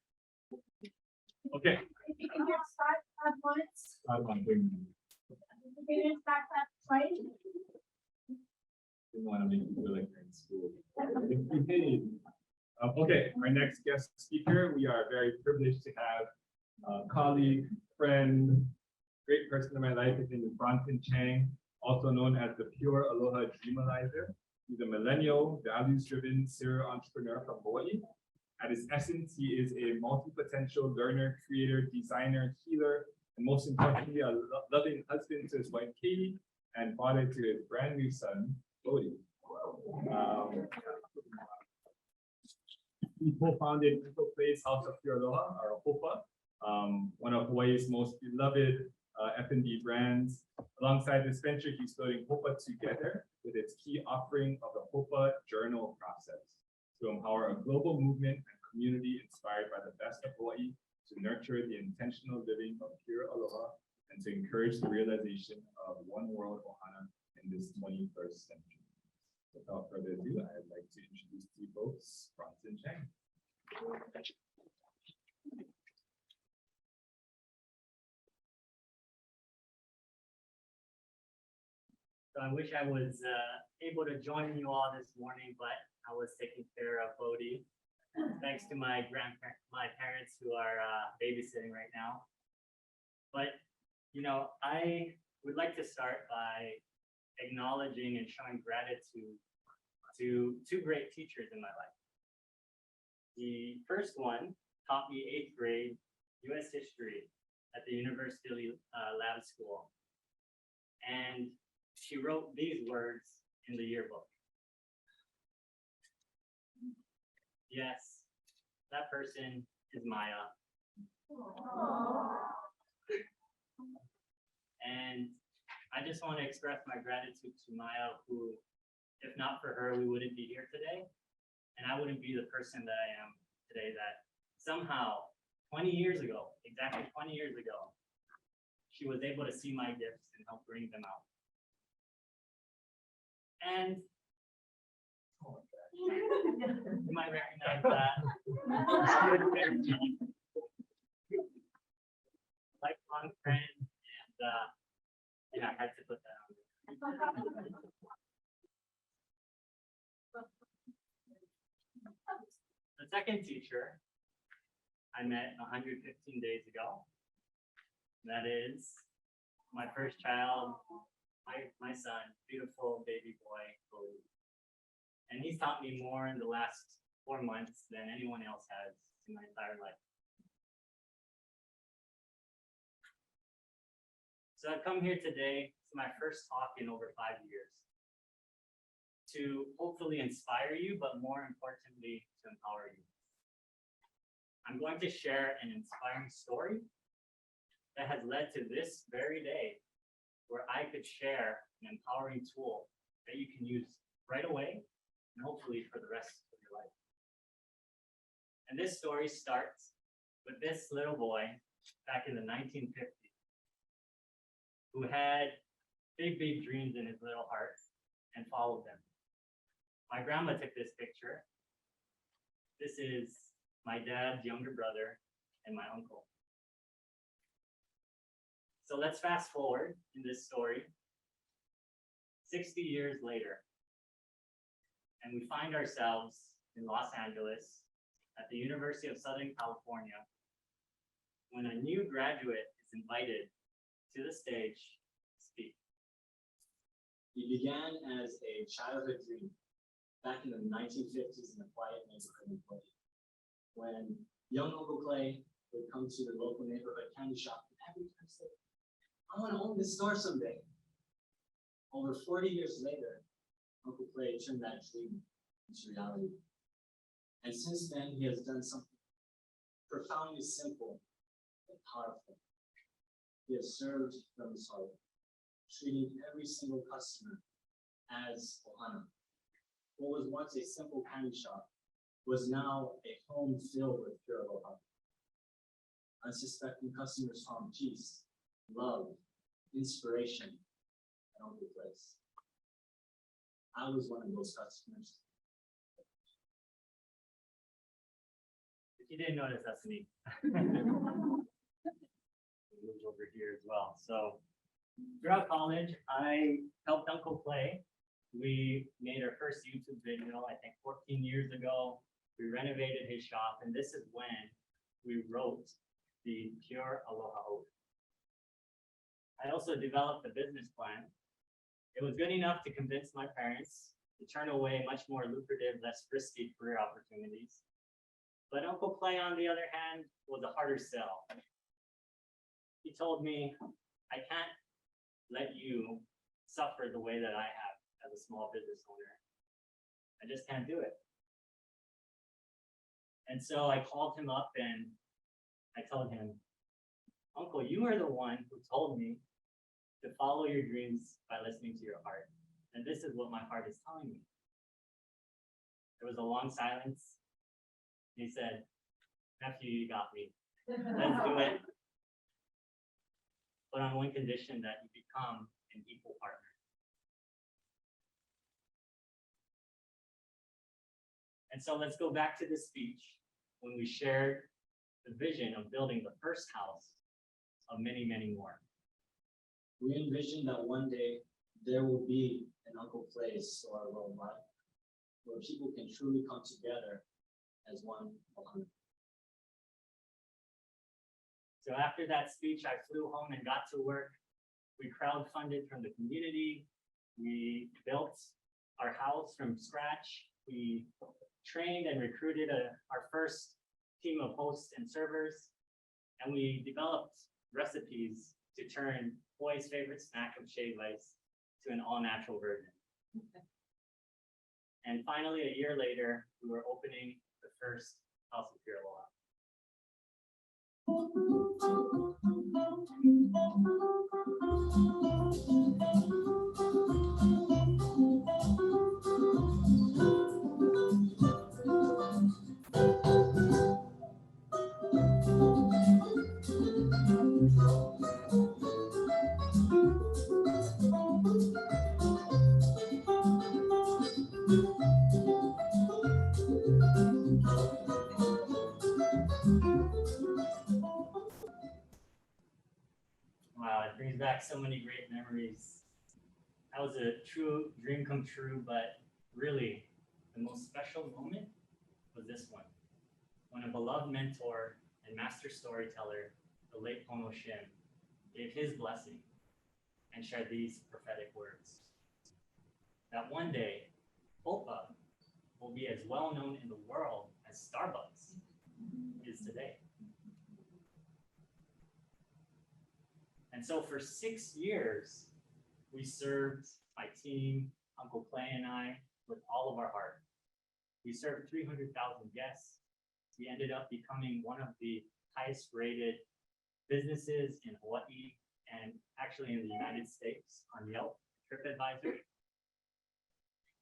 Okay. If you can just start at once, I'm doing. you can just start at twice. Didn't want to make you feel like you're in school. Behave. Okay, our next guest speaker, we are very privileged to have a colleague, friend, great person in my life. His name is Bronson Chang, also known as the Pure Aloha Dreamalizer. He's a millennial, values-driven serial entrepreneur from Hawaii. At his essence, he is a multi-potential learner, creator, designer, healer, and most importantly, a loving husband to his wife, Katie, and father to his brand new son, Bodhi. He co-founded Eco Place House of Pure Aloha, or HOPA, one of Hawaii's most beloved F&B brands. Alongside this venture, he's building HOPA Together with its key offering of the HOPA Journal process to empower a global movement and community inspired by the best of Hawaii to nurture the intentional living of pure aloha and to encourage the realization of one world ohana in this 21st century. Without further ado, I'd like to introduce to you folks Bronson Chang. So I wish I was able to join you all this morning, but I was taking care of Bodhi. Thanks to my parents who are babysitting right now. But, you know, I would like to start by acknowledging and showing gratitude to two great teachers in my life. The first one taught me 8th grade US history at the University Lab School. And she wrote these words in the yearbook. Yes, that person is Maya. And I just want to express my gratitude to Maya, who, if not for her, we wouldn't be here today. And I wouldn't be the person that I am today, that somehow 20 years ago, exactly 20 years ago, she was able to see my gifts and help bring them out. And you might recognize that. Lifelong friend, and yeah, I had to put that on. The second teacher I met 115 days ago. That is my first child, my son, beautiful baby boy, Bodhi. And he's taught me more in the last 4 months than anyone else has in my entire life. So I've come here today, it's my first talk in over 5 years, to hopefully inspire you, but more importantly, to empower you. I'm going to share an inspiring story that has led to this very day, where I could share an empowering tool that you can use right away and hopefully for the rest of your life. And this story starts with this little boy back in the 1950s who had big, big dreams in his little heart and followed them. My grandma took this picture. This is my dad's younger brother and my uncle. So let's fast forward in this story, 60 years later, and we find ourselves in Los Angeles at the University of Southern California when a new graduate is invited to the stage to speak. He began as a childhood dream back in the 1950s in a quiet neighborhood in Hawaii, when young Uncle Clay would come to the local neighborhood candy shop and every time say, I want to own this store someday. Over 40 years later, Uncle Clay turned that dream into reality. And since then, he has done something profoundly simple and powerful. He has served from his heart, treating every single customer as ohana. What was once a simple candy shop was now a home filled with pure aloha. Unsuspecting customers found peace, love, inspiration, and Uncle Place. I was one of those customers. He didn't notice that's me. Moved over here as well. So throughout college, I helped Uncle Clay. We made our first YouTube video, I think 14 years ago. We renovated his shop, and this is when we wrote the Pure Aloha Oath. I also developed a business plan. It was good enough to convince my parents to turn away much more lucrative, less risky career opportunities. But Uncle Clay, on the other hand, was a harder sell. He told me, I can't let you suffer the way that I have as a small business owner. I just can't do it. And so I called him up and I told him, Uncle, you are the one who told me to follow your dreams by listening to your heart. And this is what my heart is telling me. There was a long silence. He said, nephew, you got me. Let's do it. But on one condition, that you become an equal partner. And so let's go back to this speech when we shared the vision of building the first house of many, many more. We envision that one day there will be an Uncle Clay's or a role model where people can truly come together as one. So after that speech, I flew home and got to work. We crowdfunded from the community. We built our house from scratch. We trained and recruited our first team of hosts and servers. And we developed recipes to turn Hawaii's favorite snack of shaved ice to an all-natural version. And finally, a year later, we were opening the first House of Pure Aloha. Wow, it brings back so many great memories. That was a true dream come true, but really, the most special moment was this one. When a beloved mentor and master storyteller, the late Pono Shim, gave his blessing and shared these prophetic words. That one day, Opa will be as well known in the world as Starbucks is today. And so for 6 years, we served my team, Uncle Clay and I, with all of our heart. We served 300,000 guests. We ended up becoming one of the highest rated businesses in Hawaii and actually in the United States on Yelp, TripAdvisor.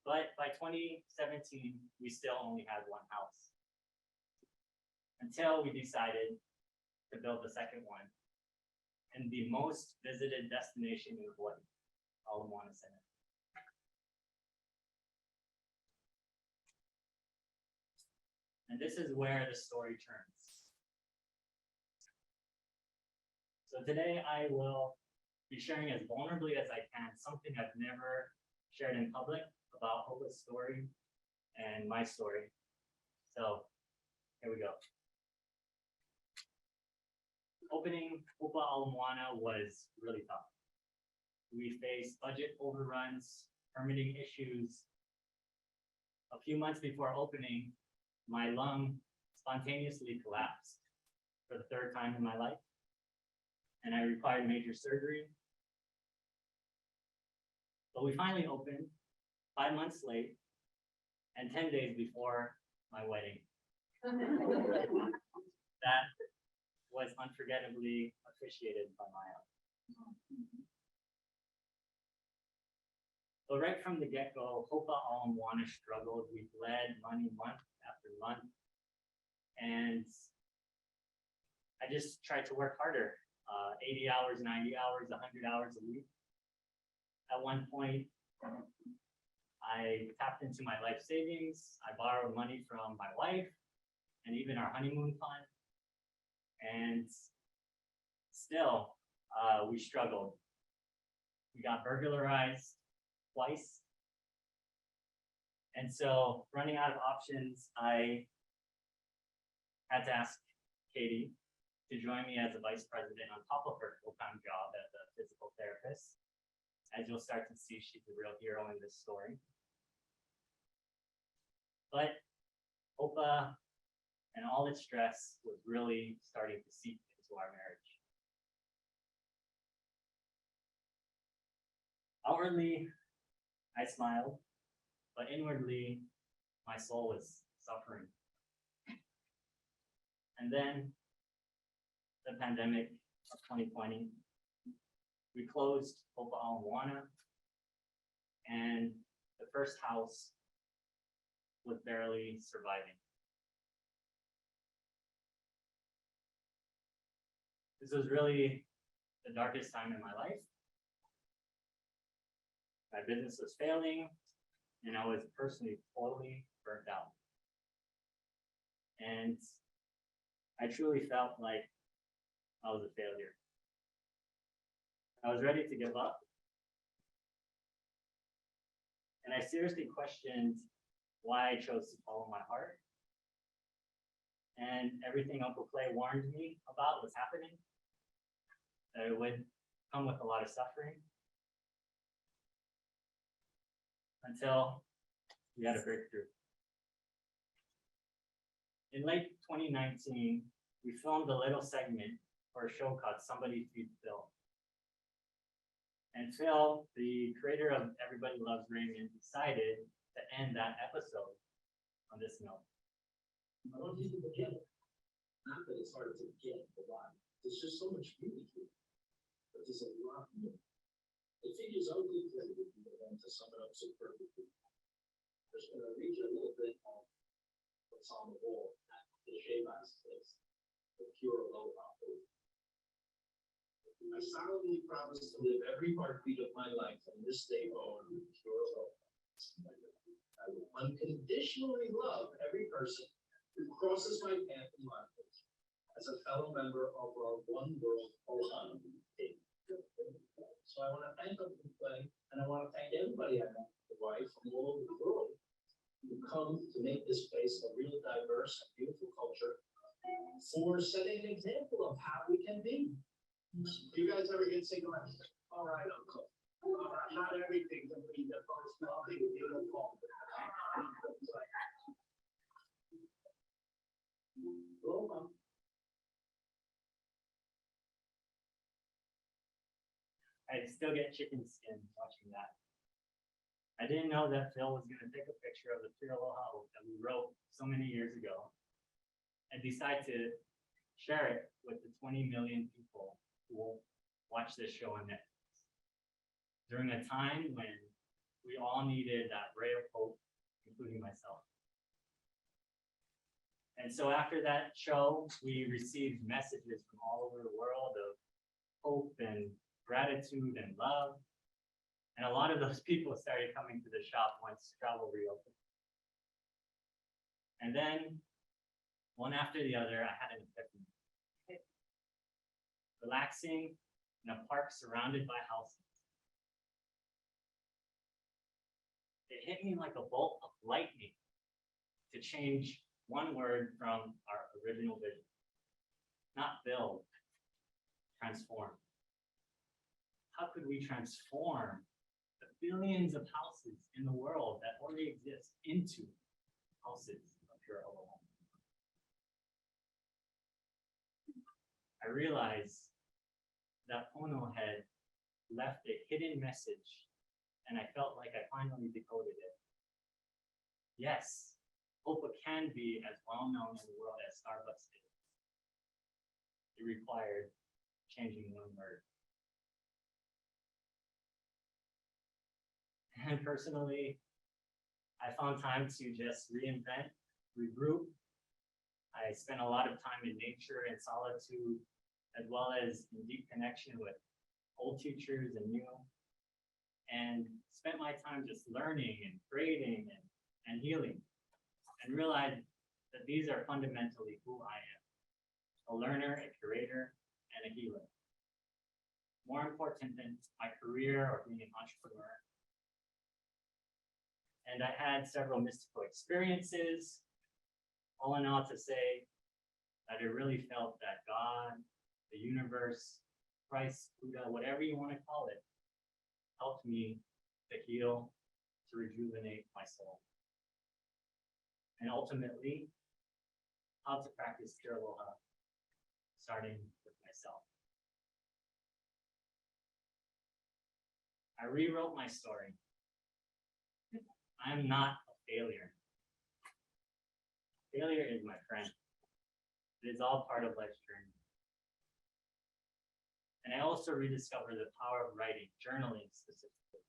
But by 2017, we still only had one house until we decided to build the second one and the most visited destination in Hawaii, Ala Moana Center. And this is where the story turns. So today I will be sharing as vulnerably as I can something I've never shared in public about Hopa's story and my story. So here we go. Opening Hopa Ala Moana was really tough. We faced budget overruns, permitting issues. A few months before opening, my lung spontaneously collapsed for the third time in my life, and I required major surgery. But we finally opened 5 months late and 10 days before my wedding. That was unforgettably officiated by Maya. But right from the get-go, Hopa Ala Moana struggled. We bled money month after month. And I just tried to work harder, 80 hours, 90 hours, 100 hours a week. At one point, I tapped into my life savings. I borrowed money from my wife, and even our honeymoon fund. And still, we struggled. We got burglarized twice. And so, running out of options, I had to ask Katie to join me as a vice president on top of her full-time job as a physical therapist. As you'll start to see, she's the real hero in this story. But OPA and all its stress was really starting to seep into our marriage. Outwardly, I smiled, but inwardly, my soul was suffering. And then the pandemic of 2020, we closed Opa Alamoana, and the first house was barely surviving. This was really the darkest time in my life. My business was failing, and I was personally totally burnt out. And I truly felt like I was a failure. I was ready to give up. And I seriously questioned why I chose to follow my heart. And everything Uncle Clay warned me about was happening. That it would come with a lot of suffering. Until we had a breakthrough. In late 2019, we filmed a little segment for a show called Somebody Feed Phil. And Phil, the creator of Everybody Loves Raymond, decided to end that episode on this note. I don't need to forget it. Not that it's hard to forget a lot. There's just so much beauty to it. But there's a lot more. It figures ugly play would be the one to sum it up so perfectly. Just gonna read you a little bit of what's on the wall at the Shabazz place, the pure aloha hope. I solemnly promise to live every heartbeat of my life on this day on with pure aloha. I will unconditionally love every person who crosses my path in life as a fellow member of our one world Ohana team. So I want to thank Uncle Clay, and I want to thank everybody I met, the wife from all over the world, who come to make this place a real diverse and beautiful culture for setting an example of how we can be. Do you guys ever get sick of that? All right, Uncle. All right, not everything can be the first nothing beautiful. Go on. I still get chicken skin watching that. I didn't know that Phil was going to take a picture of the Pure Aloha Hope that we wrote so many years ago and decide to share it with the 20 million people who will watch this show on Netflix. During a time when we all needed that ray of hope, including myself. And so after that show, we received messages from all over the world of hope and gratitude and love. And a lot of those people started coming to the shop once travel reopened. And then, one after the other, I had an epiphany. Relaxing in a park surrounded by houses. It hit me like a bolt of lightning to change one word from our original vision. Not build, transform. How could we transform the billions of houses in the world that already exist into houses of pure aloha? I realized that Pono had left a hidden message, and I felt like I finally decoded it. Yes, OPA can be as well known in the world as Starbucks is. It required changing one word. And personally, I found time to just reinvent, regroup. I spent a lot of time in nature and solitude, as well as in deep connection with old teachers and new, and spent my time just learning and creating and healing, and realized that these are fundamentally who I am: a learner, a curator, and a healer. More important than my career or being an entrepreneur. And I had several mystical experiences, all in all to say that I really felt that God, the universe, Christ, Buddha, whatever you want to call it, helped me to heal, to rejuvenate my soul. And ultimately, how to practice pure aloha, starting with myself. I rewrote my story. I am not a failure. Failure is my friend. It is all part of life's journey. And I also rediscovered the power of writing, journaling specifically.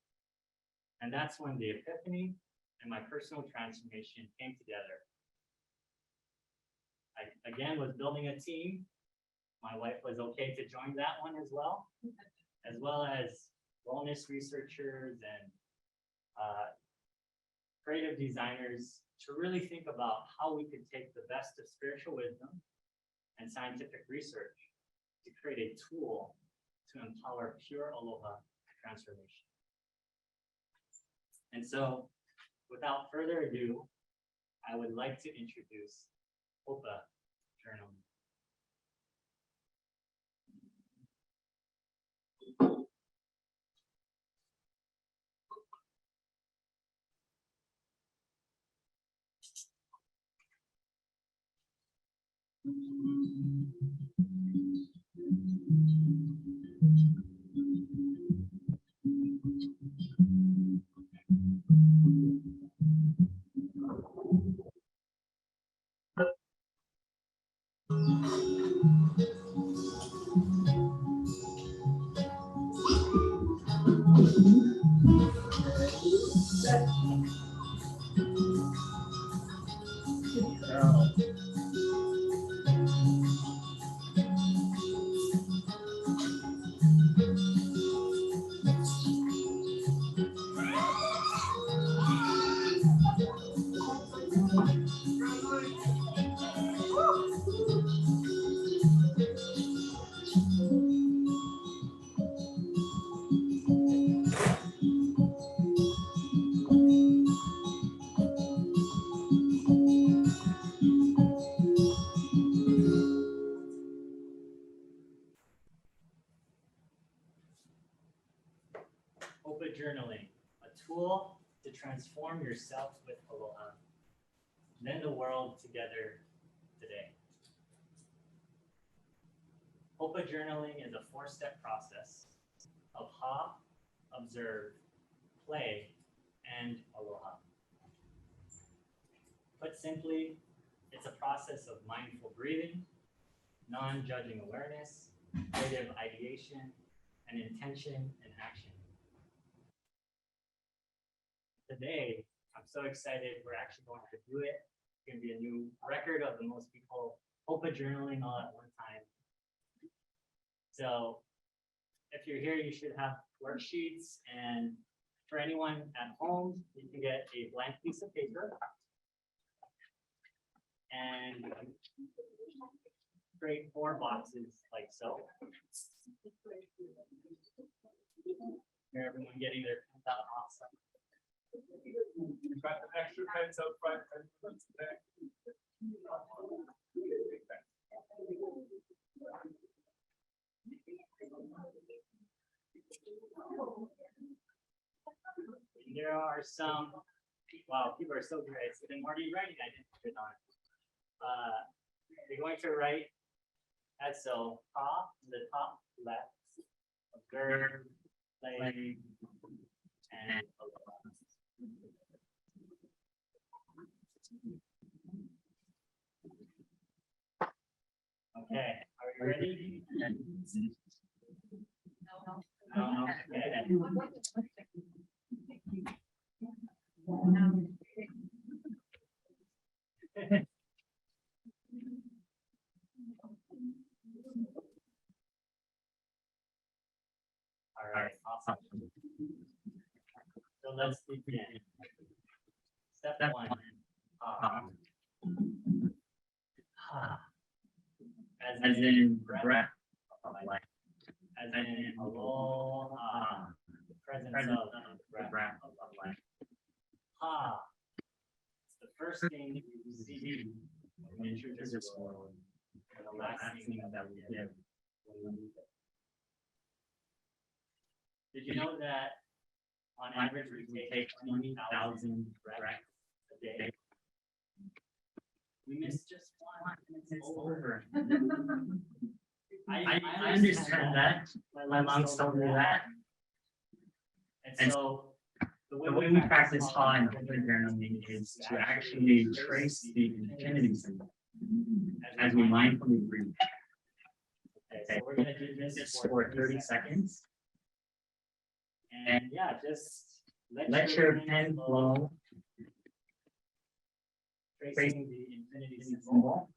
And that's when the epiphany and my personal transformation came together. I, again, was building a team. My wife was okay to join that one as well as wellness researchers and creative designers to really think about how we could take the best of spiritual wisdom and scientific research to create a tool to empower pure aloha transformation. And so, without further ado, I would like to introduce Hopa Journaling. Hopa Journaling, a tool to transform yourself with aloha. Mend the world together today. Hopa Journaling is a 4-step process of ha, observe, play, and aloha. Put simply, it's a process of mindful breathing, non-judging awareness, creative ideation, and intention and action. Today, I'm so excited we're actually going to do it. It's going to be a new record of the most people Hopa journaling all at one time. So if you're here, you should have worksheets, and for anyone at home, you can get a blank piece of paper and create 4 boxes like so. Here, everyone getting their pens out. Awesome. You've got the extra pens up front and today. There are some, wow, people are so great. So then what are you writing? I didn't put it on. You're going to write as so, ha, the top left, observe, play, and aloha. Okay, are you ready? No. Okay. All right, awesome. So let's begin. Step 1. as in breath of life, as in aloha, the presence of the breath of life. Ha, it's the first thing you see when you enter this world, and the last thing that we give when we leave it. Did you know that on average we take 20,000 breaths a day? We miss just one and it's over. I understand that. My mom's told me that. And so the way we practice Ha and open journaling is to actually trace the infinity symbol as we mindfully breathe. Okay, so we're gonna do this for 30 seconds. And yeah, just let your pen flow, tracing the infinity symbol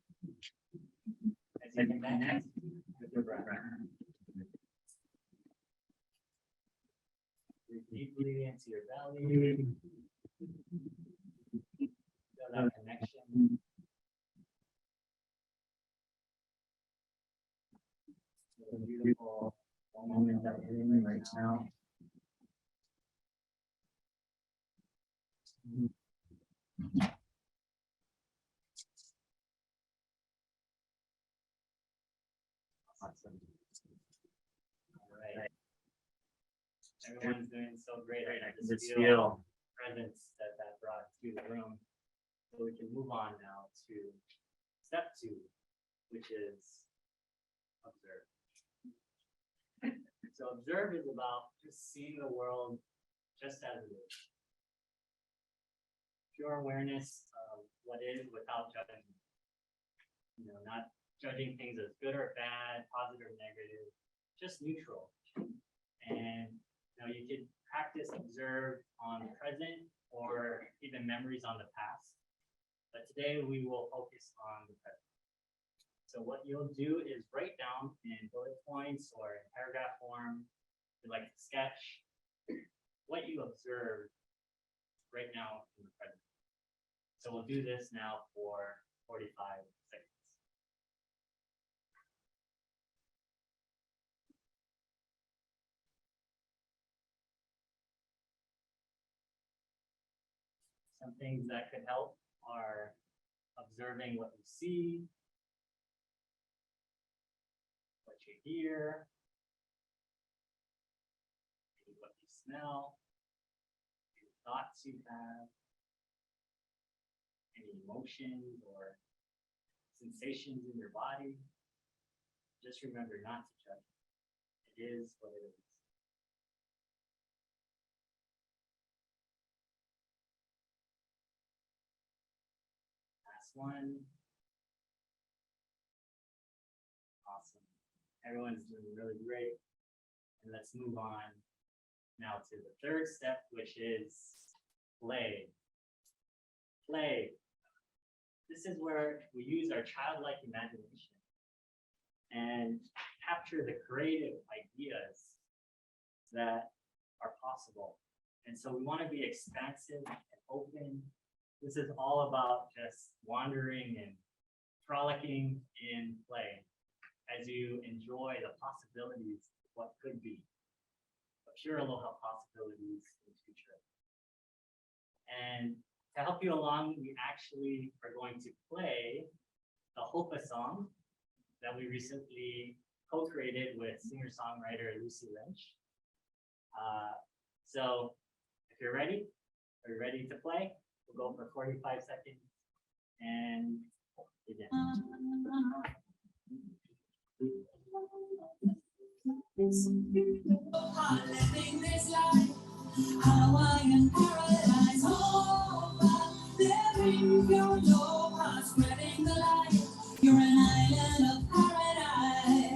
as you connect with your breath. Breathe deeply into your belly. Feel that connection. It's a beautiful moment that we're in right now. Awesome. All right. Everyone's doing so great. I can just feel presence that brought to the room. So we can move on now to step 2, which is observe. So observe is about just seeing the world just as it is. Pure awareness of what is without judging. You know, not judging things as good or bad, positive or negative, just neutral. And you know, you can practice observe on the present or even memories on the past. But today we will focus on the present. So what you'll do is write down in bullet points or in paragraph form, if you like to sketch, what you observe right now in the present. So we'll do this now for 45 seconds. Some things that could help are observing what you see, what you hear, maybe what you smell, any thoughts you have, any emotions or sensations in your body. Just remember not to judge. It is what it is. Last one. Awesome. Everyone's doing really great. And let's move on now to the third step, which is play. Play. This is where we use our childlike imagination and capture the creative ideas that are possible. And so we want to be expansive and open. This is all about just wandering and frolicking in play as you enjoy the possibilities of what could be, the pure aloha possibilities in the future. And to help you along, we actually are going to play the Hopa song that we recently co-created with singer-songwriter Lucy Lynch. So if you're ready, are you ready to play? We'll go for 45 seconds and begin. Living this life, Hawaiian paradise, living your aloha, spreading the light. You're an island of paradise.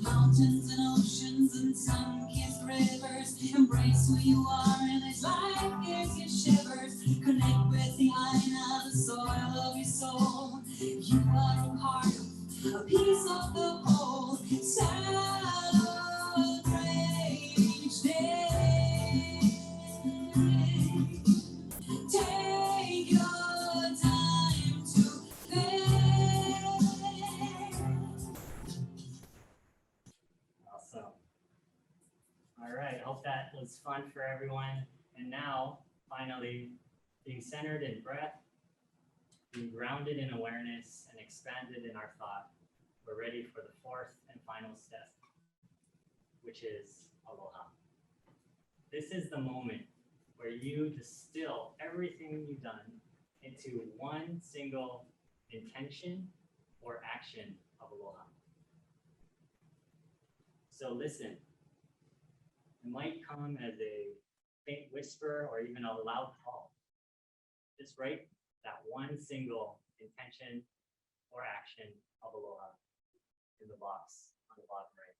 Mountains and oceans and sun-kissed rivers, embrace who you are and this life gives you shivers. Connect with the aina, the soil of your soul. You are a part of a piece of the whole. Celebrate each day. Take your time to live. was fun for everyone. And now, finally, being centered in breath, being grounded in awareness, and expanded in our thought, we're ready for the fourth and final step, which is aloha. This is the moment where you distill everything you've done into one single intention or action of aloha. So listen, it might come as a faint whisper or even a loud call. Just write that one single intention or action of aloha in the box on the bottom right.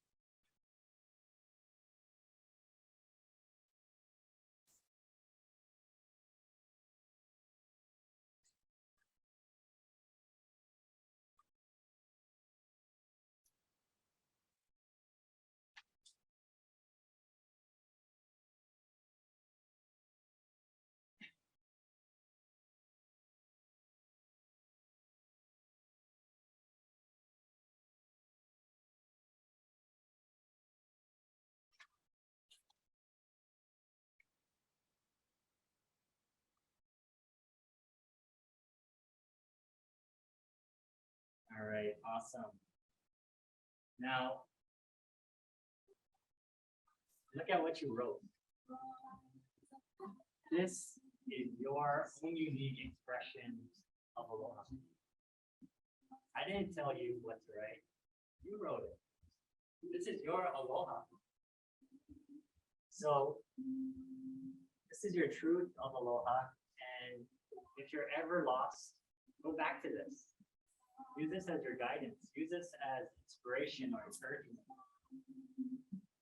All right, awesome. Now, look at what you wrote. This is your own unique expression of aloha. I didn't tell you what to write. You wrote it. This is your aloha. So this is your truth of aloha. And if you're ever lost, go back to this. Use this as your guidance. Use this as inspiration or encouragement.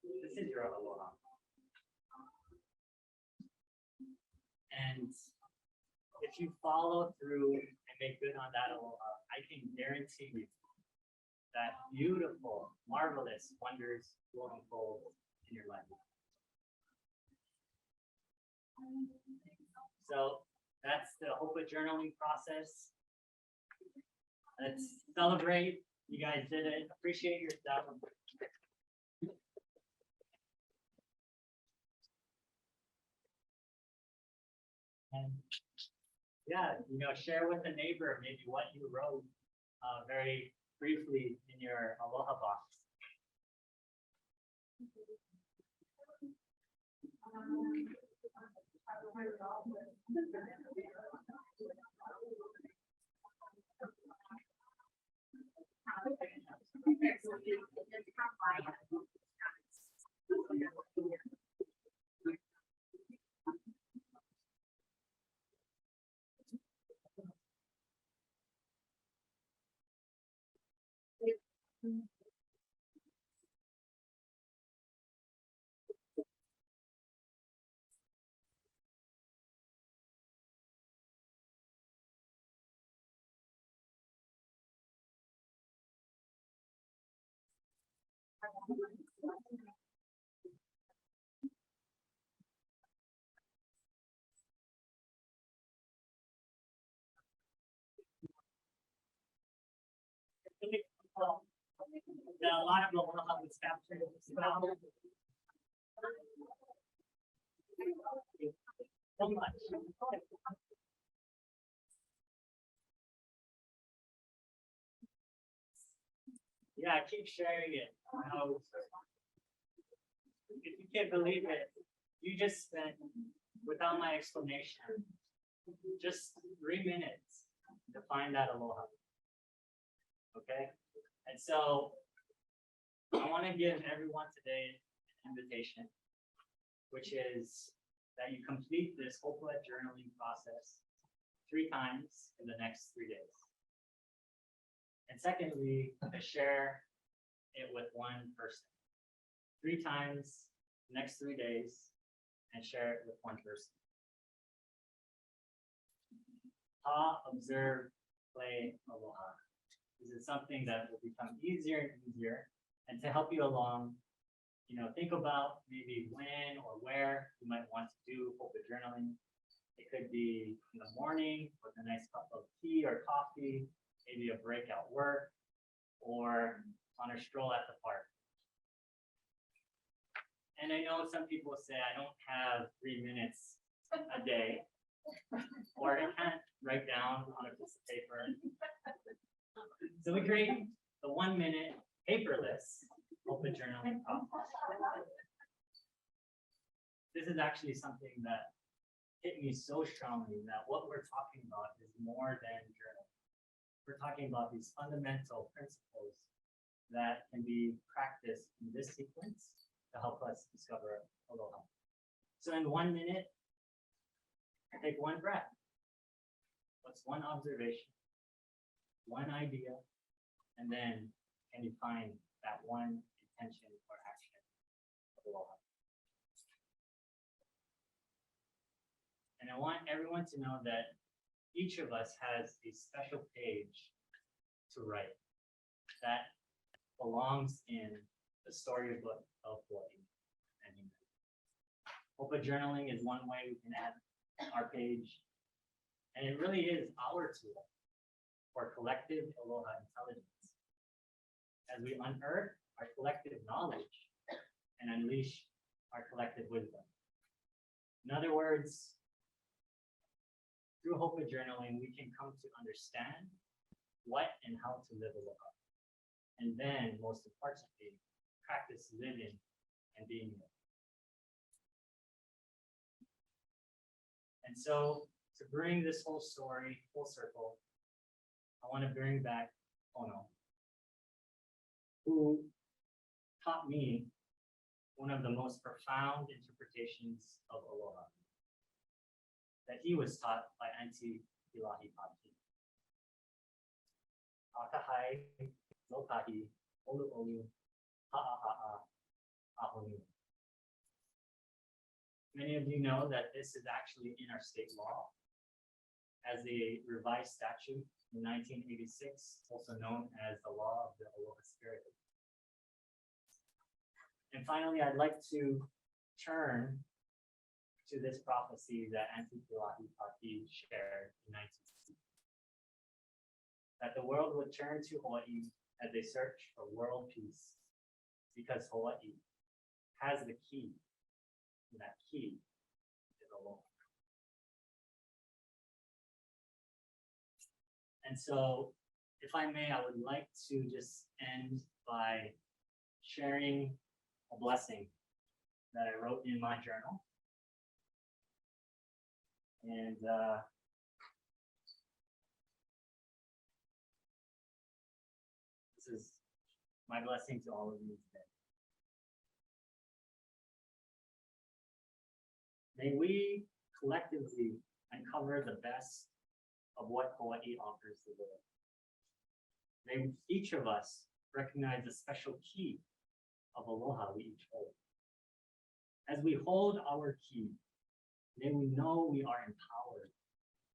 This is your aloha. And if you follow through and make good on that aloha, I can guarantee you that beautiful, marvelous wonders will unfold in your life. So that's the Hopa journaling process. Let's celebrate. You guys did it. Appreciate yourself. And yeah, share with a neighbor maybe what you wrote very briefly in your aloha box. A lot of aloha was captured as well. So much. Yeah, keep sharing it. If you can't believe it, you just spent, without my explanation, just 3 minutes to find that aloha. Okay? And so I want to give everyone today an invitation, which is that you complete this Hopa journaling process 3 times in the next 3 days. And secondly, to share it with one person 3 times next 3 days and share it with one person. Ha, observe, play, aloha. This is something that will become easier and easier. And to help you along, think about maybe when or where you might want to do Hopa journaling. It could be in the morning with a nice cup of tea or coffee, maybe a break at work, or on a stroll at the park. And I know some people say I don't have 3 minutes a day, or I can't write down on a piece of paper. So we create the 1 minute paperless open journaling process. This is actually something that hit me so strongly that what we're talking about is more than journaling. We're talking about these fundamental principles that can be practiced in this sequence to help us discover aloha. So in 1 minute, take one breath. What's one observation, one idea, and then can you find that one intention or action of aloha? And I want everyone to know that each of us has a special page to write that belongs in the storybook of Hawaii and humanity. Open journaling is one way we can add our page, and it really is our tool for collective aloha intelligence as we unearth our collective knowledge and unleash our collective wisdom. In other words, through Hopa journaling, we can come to understand what and how to live aloha. And then, most importantly, practice living and being it. And so, to bring this whole story full circle, I want to bring back Ono, who taught me one of the most profound interpretations of aloha that he was taught by Auntie Ilahi Paki. Akahai, lokahi, olu olu, ha'a ahonu. Many of you know that this is actually in our state law as a revised statute in 1986, also known as the Law of the Aloha Spirit. And finally, I'd like to turn to this prophecy that Auntie Ilahi Paki shared in 1960. That the world would turn to Hawaii as they search for world peace, because Hawaii has the key, and that key is aloha. And so, if I may, I would like to just end by sharing a blessing that I wrote in my journal. And this is my blessing to all of you today. May we collectively uncover the best of what Hawaii offers the world. May each of us recognize the special key of aloha we each hold. As we hold our key, may we know we are empowered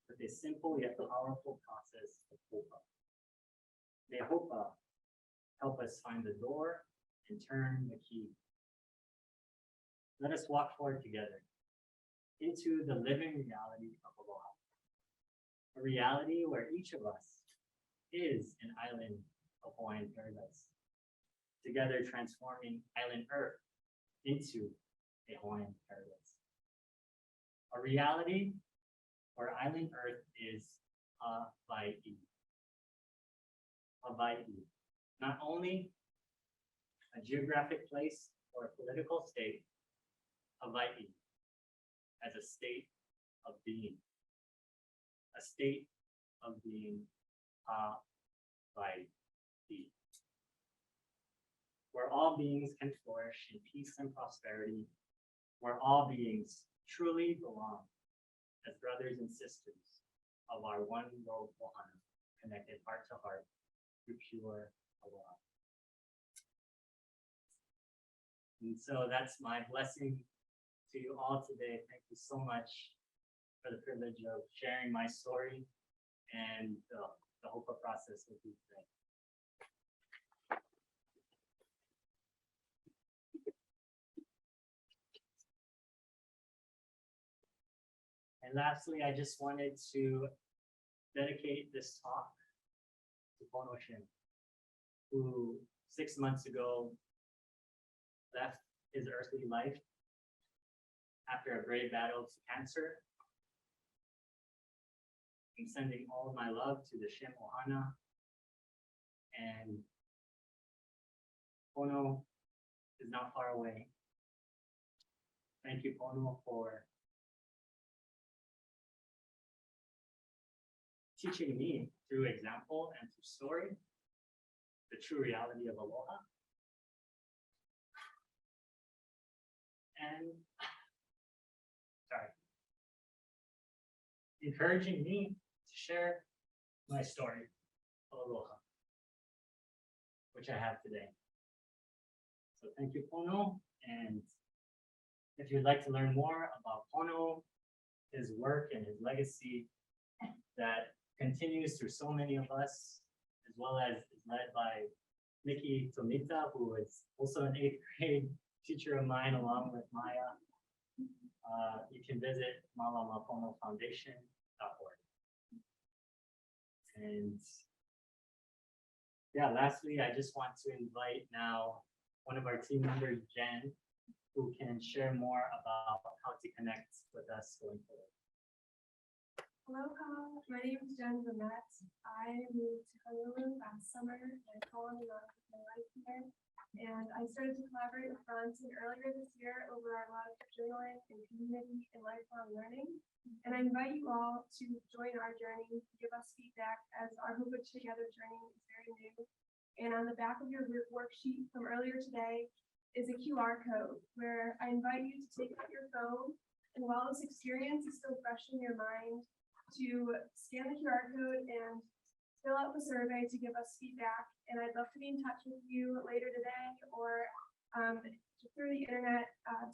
with a simple yet powerful process of hopa. May hopa help us find the door and turn the key. Let us walk forward together into the living reality of aloha. A reality where each of us is an island of Hawaiian paradise, together transforming island Earth into a Hawaiian paradise. A reality where island Earth is Hawaii. Hawaii, not only a geographic place or a political state, Hawaii as a state of being. A state of being Hawaii. Where all beings can flourish in peace and prosperity, where all beings truly belong as brothers and sisters of our one world ohana, connected heart to heart through pure aloha. And so that's my blessing to you all today. Thank you so much for the privilege of sharing my story and the Hopa process with you today. And lastly, I just wanted to dedicate this talk to Pono Shin, who 6 months ago left his earthly life after a brave battle to cancer. I'm sending all of my love to the Shem Ohana and Pono is not far away. Thank you, Pono, for teaching me through example and through story the true reality of aloha. And sorry, encouraging me to share my story of aloha, which I have today. So thank you, Pono. And if you'd like to learn more about Pono, his work and his legacy that continues through so many of us, as well as is led by Nikki Tomita, who is also an 8th grade teacher of mine, along with Maya. You can visit malamaponofoundation.org. And yeah, lastly, I just want to invite now one of our team members, Jen, who can share more about how to connect with us going forward. Aloha, my name is Jen Vermette. I moved to Honolulu last summer and fallen in love with my life here. And I started to collaborate with Bronson earlier this year over our love of journaling and community and lifelong learning. And I invite you all to join our journey, give us feedback, as our Hoopage Together journey is very new. And on the back of your worksheet from earlier today is a QR code where I invite you to take out your phone, and while this experience is still fresh in your mind, to scan the QR code and fill out the survey to give us feedback. And I'd love to be in touch with you later today or through the internet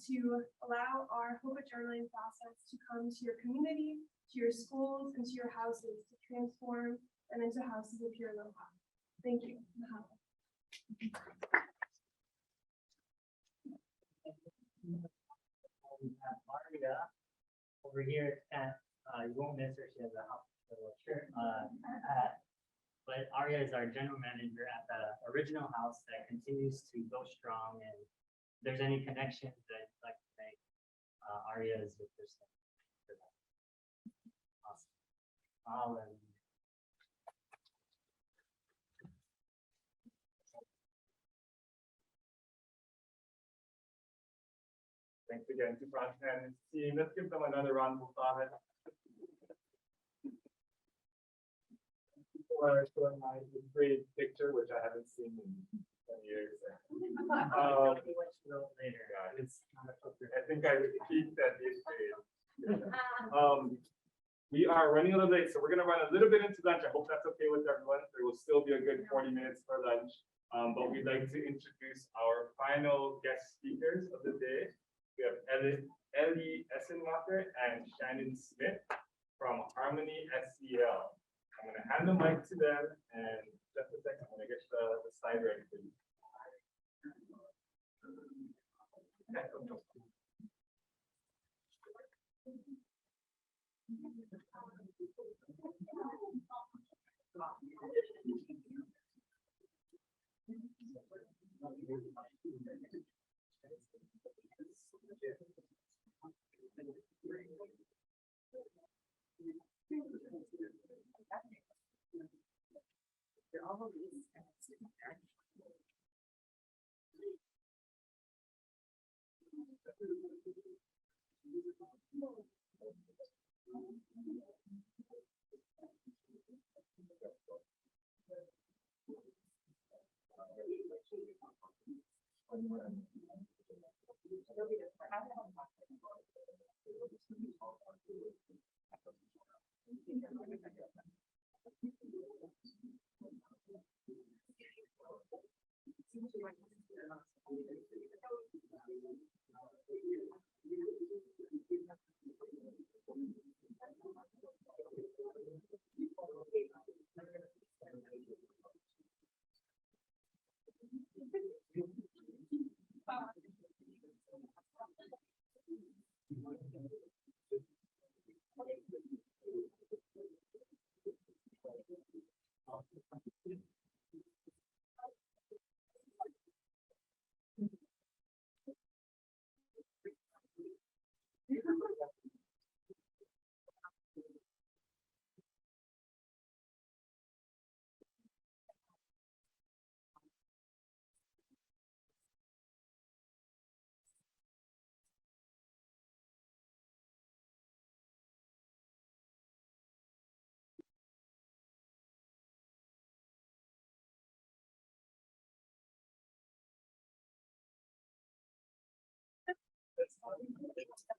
to allow our Hoopage journaling process to come to your community, to your schools, and to your houses to transform them into houses of pure aloha. Thank you. Mahalo. We have Maria over here at, you won't miss her, she has a house shirt. But Aria is our general manager at the original house that continues to go strong. And if there's any connections that I'd like to make, Aria is the person for that. Awesome. Thanks again to Bronson and his team. Let's give them another round of applause. For showing my great picture, which I haven't seen in 10 years. Later. I think I peaked at this grade. We are running a little late, so we're gonna run a little bit into lunch. I hope that's okay with everyone. There will still be a good 40 minutes for lunch. But we'd like to introduce our final guest speakers of the day. We have Ellie Essenmacher and Shannon Smith from Harmony SEL. I'm going to hand the mic to them, and just a second, I'm going to get the slide ready for you.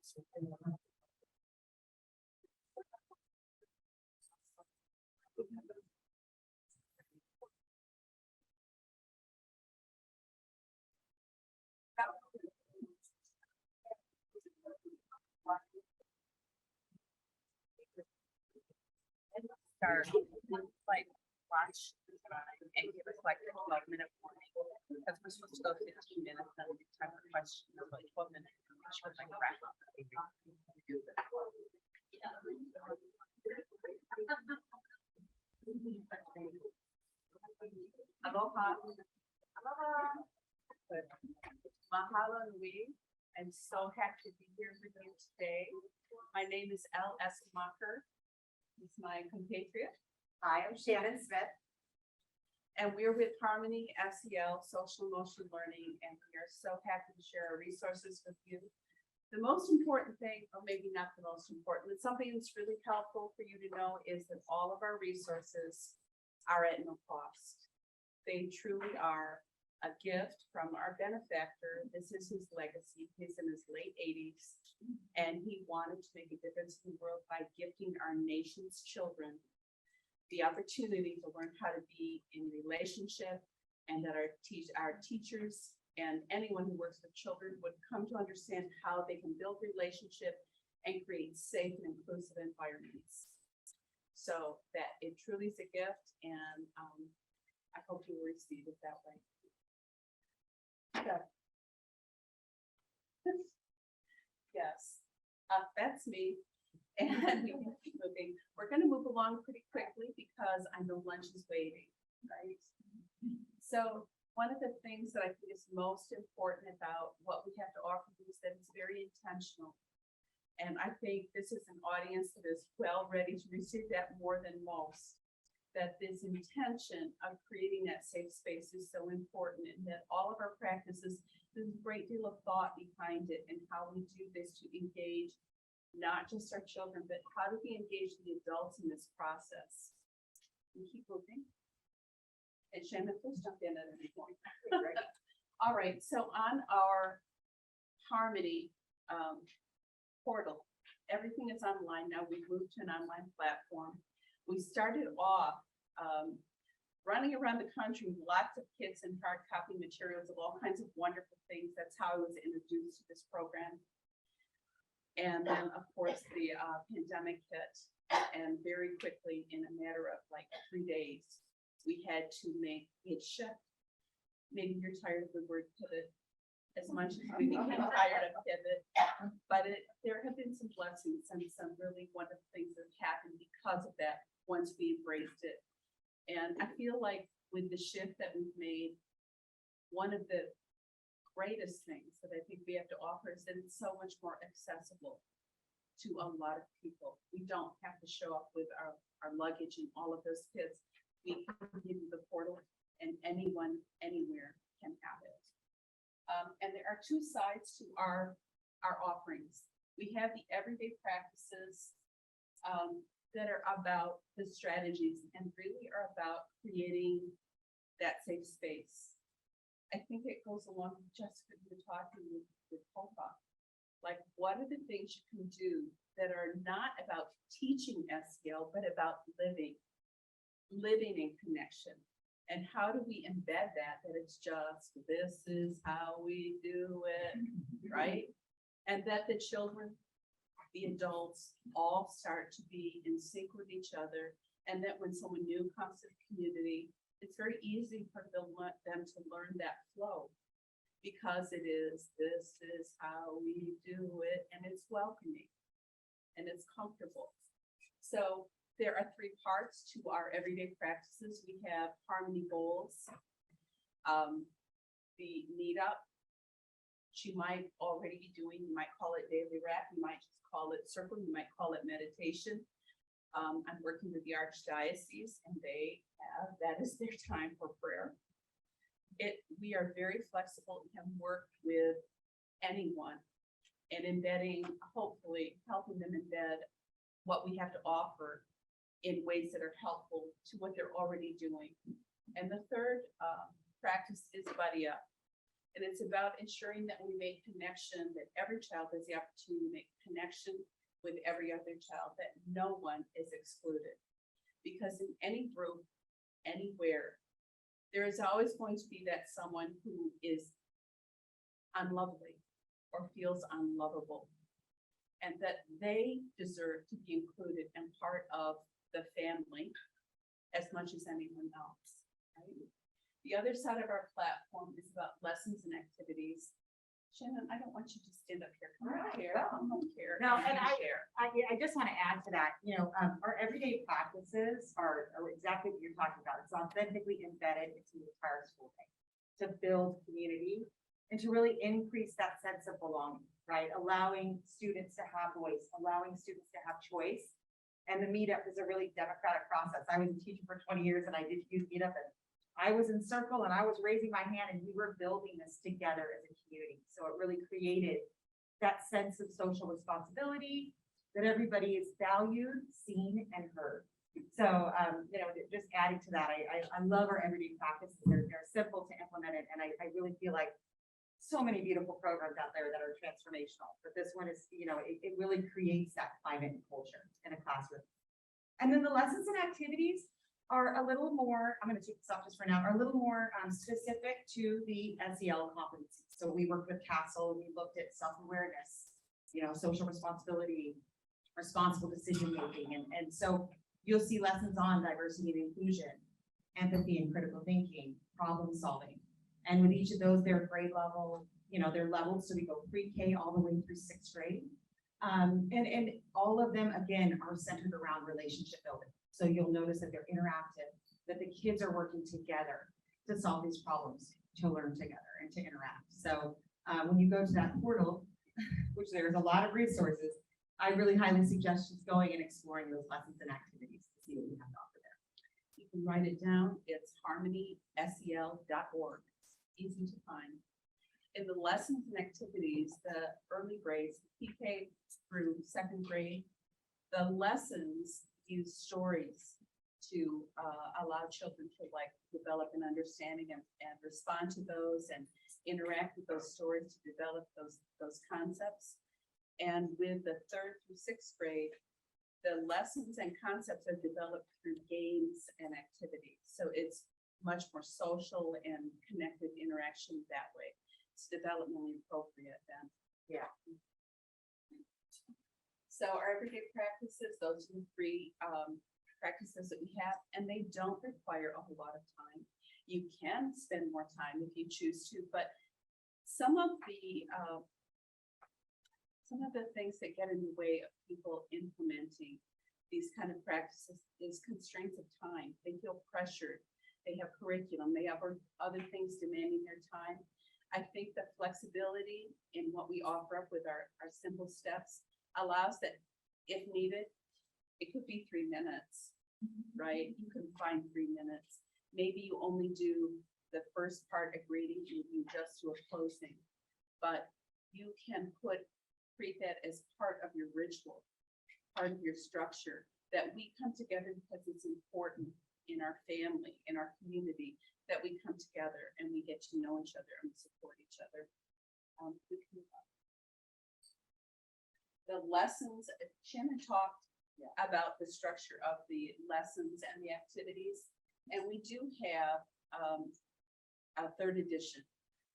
Start like watch and give us like a 12-minute warning because we're supposed to go 15 minutes and the time for questions is like 12 minutes. She was like, wrap up. Aloha. Aloha. Mahalo nui. I'm so happy to be here with you today. My name is L.S. Macher. He's my compatriot. Hi, I'm Shannon Smith. And we're with Harmony SEL Social Emotional Learning, and we are so happy to share our resources with you. The most important thing, or maybe not the most important, but something that's really helpful for you to know is that all of our resources are at no cost. They truly are a gift from our benefactor. This is his legacy. He's in his late 80s, and he wanted to make a difference in the world by gifting our nation's children the opportunity to learn how to be in relationship, and that our teachers and anyone who works with children would come to understand how they can build relationship and create safe and inclusive environments. So that it truly is a gift, and I hope you will receive it that way. So. Yes, that's me. And we can keep moving. We're going to move along pretty quickly because I know lunch is waiting, right? So one of the things that I think is most important about what we have to offer you is that it's very intentional. And I think this is an audience that is well ready to receive that more than most. That this intention of creating that safe space is so important, and that all of our practices, there's a great deal of thought behind it and how we do this to engage not just our children, but how do we engage the adults in this process? And keep moving. And Shannon, please jump in at any point. All right, so on our Harmony portal, everything is online now. We've moved to an online platform. We started off running around the country with lots of kits and hard copy materials of all kinds of wonderful things. That's how I was introduced to this program. And then, of course, the pandemic hit, and very quickly, in a matter of like 3 days, we had to make it shift. Maybe you're tired of the word pivot as much as we became tired of pivot, but there have been some blessings and some really wonderful things that have happened because of that once we embraced it. And I feel like with the shift that we've made, one of the greatest things that I think we have to offer is that it's so much more accessible to a lot of people. We don't have to show up with our luggage and all of those kits. We can give you the portal, and anyone, anywhere can have it. And there are two sides to our offerings. We have the everyday practices that are about the strategies and really are about creating that safe space. I think it goes along with Jessica, you were talking with Hopa. Like, what are the things you can do that are not about teaching SEL, but about living in connection? And how do we embed that it's just, this is how we do it, right? And that the children, the adults, all start to be in sync with each other. And that when someone new comes to the community, it's very easy for them to learn that flow, because it is, this is how we do it, and it's welcoming and it's comfortable. So there are 3 parts to our everyday practices. We have Harmony Goals, the meetup. She might already be doing, you might call it daily wrap, you might just call it circle, you might call it meditation. I'm working with the Archdiocese, and that is their time for prayer. We are very flexible and can work with anyone, and hopefully helping them embed what we have to offer in ways that are helpful to what they're already doing. And the third practice is Buddy Up. And it's about ensuring that we make connection, that every child has the opportunity to make connection with every other child, that no one is excluded. Because in any group, anywhere, there is always going to be that someone who is unlovely or feels unlovable, and that they deserve to be included and part of the family as much as anyone else, right? The other side of our platform is about lessons and activities. Shannon, I don't want you to stand up here. Come on, here. Come on, here. No, and share. I just want to add to that, our everyday practices are exactly what you're talking about. It's authentically embedded into the entire school day to build community and to really increase that sense of belonging, right? Allowing students to have voice, allowing students to have choice. And the meetup is a really democratic process. I was a teacher for 20 years and I did use meetup, and I was in circle and I was raising my hand and we were building this together as a community. So it really created that sense of social responsibility, that everybody is valued, seen, and heard. So, just adding to that, I love our everyday practices. They're simple to implement it. And I really feel like so many beautiful programs out there that are transformational, but this one is, it really creates that climate and culture in a classroom. And then the lessons and activities are a little more, I'm going to take this off just for now, are a little more specific to the SEL competencies. So we worked with Castle, we looked at self-awareness, social responsibility, responsible decision-making. And so you'll see lessons on diversity and inclusion, empathy and critical thinking, problem solving. And with each of those, they're grade level, they're leveled. So we go pre-K all the way through 6th grade. And all of them, again, are centered around relationship building. So you'll notice that they're interactive, that the kids are working together to solve these problems, to learn together and to interact. So when you go to that portal, which there's a lot of resources, I really highly suggest just going and exploring those lessons and activities to see what we have to offer there. You can write it down. It's harmonysel.org. Easy to find. In the lessons and activities, the early grades, PK through 2nd grade, the lessons use stories to allow children to develop an understanding and respond to those and interact with those stories to develop those concepts. And with the 3rd through 6th grade, the lessons and concepts are developed through games and activities. So it's much more social and connected interaction that way. It's developmentally appropriate then. Yeah. So our everyday practices, those are the 3 practices that we have, and they don't require a whole lot of time. You can spend more time if you choose to, but some of the things that get in the way of people implementing these kind of practices is constraints of time. They feel pressured. They have curriculum. They have other things demanding their time. I think the flexibility in what we offer up with our simple steps allows that, if needed, it could be 3 minutes, right? You can find 3 minutes. Maybe you only do the first part of reading, and you just do a closing, but you can treat that as part of your ritual, part of your structure, that we come together because it's important in our family, in our community, that we come together and we get to know each other and support each other. The lessons, Shannon talked about the structure of the lessons and the activities, and we do have a 3rd edition.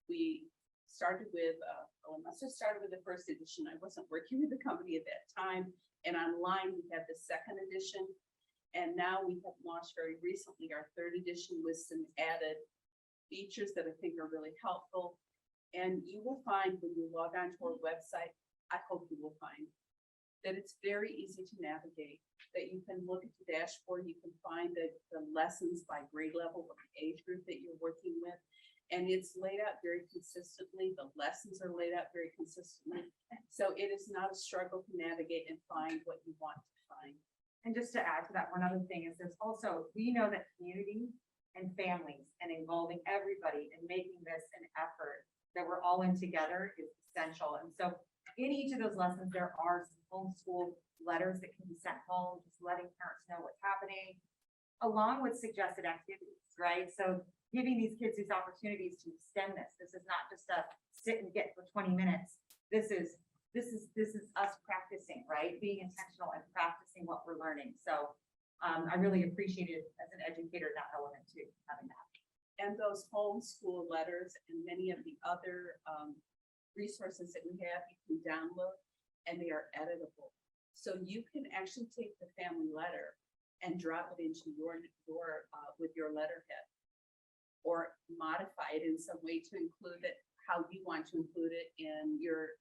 We started with, I must have started with the 1st edition. I wasn't working with the company at that time, and online we have the 2nd edition. And now we have launched very recently our 3rd edition with some added features that I think are really helpful. And you will find when you log on to our website, I hope you will find that it's very easy to navigate, that you can look at the dashboard, you can find the lessons by grade level or the age group that you're working with. And it's laid out very consistently. The lessons are laid out very consistently. So it is not a struggle to navigate and find what you want to find. And just to add to that, one other thing is there's also, we know that community and families and involving everybody and making this an effort that we're all in together is essential. And so in each of those lessons, there are some homeschool letters that can be sent home, just letting parents know what's happening, along with suggested activities, right? So giving these kids these opportunities to extend this. This is not just a sit and get for 20 minutes. This is us practicing, right? Being intentional and practicing what we're learning. So I really appreciated as an educator that element too, having that. And those homeschool letters and many of the other resources that we have, you can download, and they are editable. So you can actually take the family letter and drop it into your with your letterhead, or modify it in some way to include it how you want to include it in your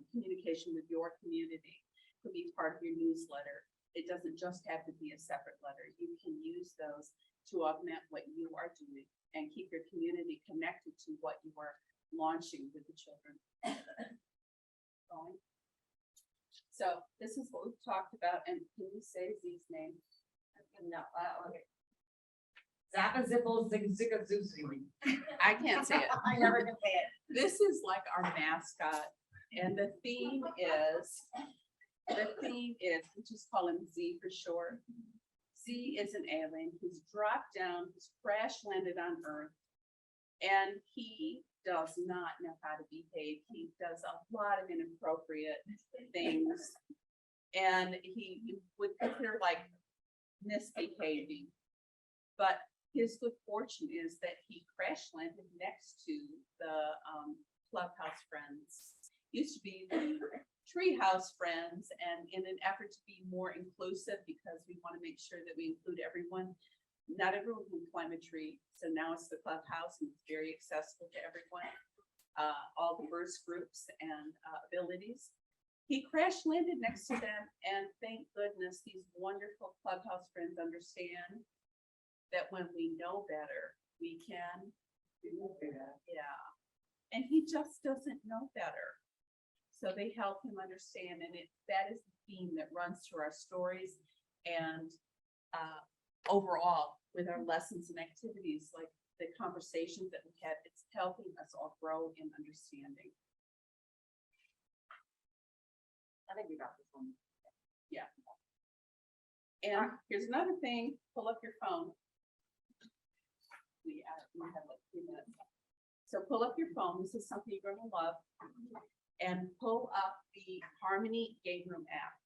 communication with your community. It could be part of your newsletter. It doesn't just have to be a separate letter. You can use those to augment what you are doing and keep your community connected to what you are launching with the children. So this is what we've talked about, and can you say Z's name? No, okay. Zappa Zipple Zig Zigga Zoozoo. I can't say it. I never can say it. This is like our mascot, and the theme is, we just call him Z for short. Z is an alien who's dropped down, who's crash landed on Earth, and he does not know how to behave. He does a lot of inappropriate things, and he would consider like misbehaving. But his good fortune is that he crash landed next to the clubhouse friends. Used to be the treehouse friends, and in an effort to be more inclusive, because we want to make sure that we include everyone. Not everyone can climb a tree, so now it's the clubhouse, and it's very accessible to everyone, all diverse groups and abilities. He crash landed next to them, and thank goodness these wonderful clubhouse friends understand that when we know better, we can do better. Yeah. And he just doesn't know better. So they help him understand, and that is the theme that runs through our stories, and overall with our lessons and activities, like the conversations that we had, it's helping us all grow in understanding. I think we got this one. Yeah. And here's another thing, pull up your phone. We have like 3 minutes. So pull up your phone. This is something you're going to love. And pull up the Harmony Game Room app.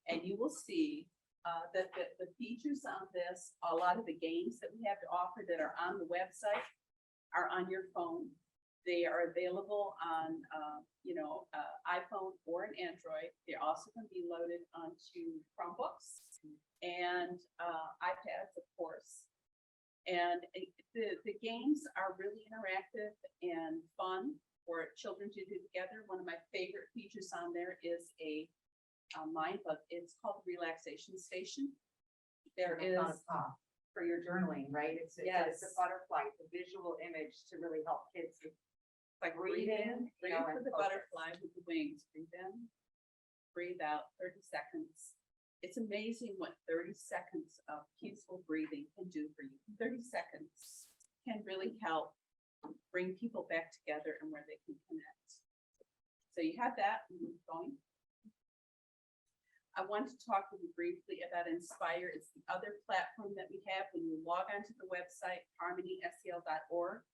And you will see that the features on this, a lot of the games that we have to offer that are on the website are on your phone. They are available on iPhone or an Android. They're also going to be loaded onto Chromebooks and iPads, of course. And the games are really interactive and fun for children to do together. One of my favorite features on there is a mind book. It's called Relaxation Station. There is for your journaling, right? It's a butterfly, it's a visual image to really help kids with like breathing. Breathe for the butterfly with the wings. Breathe in, breathe out, 30 seconds. It's amazing what 30 seconds of peaceful breathing can do for you. 30 seconds can really help bring people back together and where they can connect. So you have that, and we're going. I want to talk with you briefly about Inspire. It's the other platform that we have. When you log onto the website, harmonysel.org,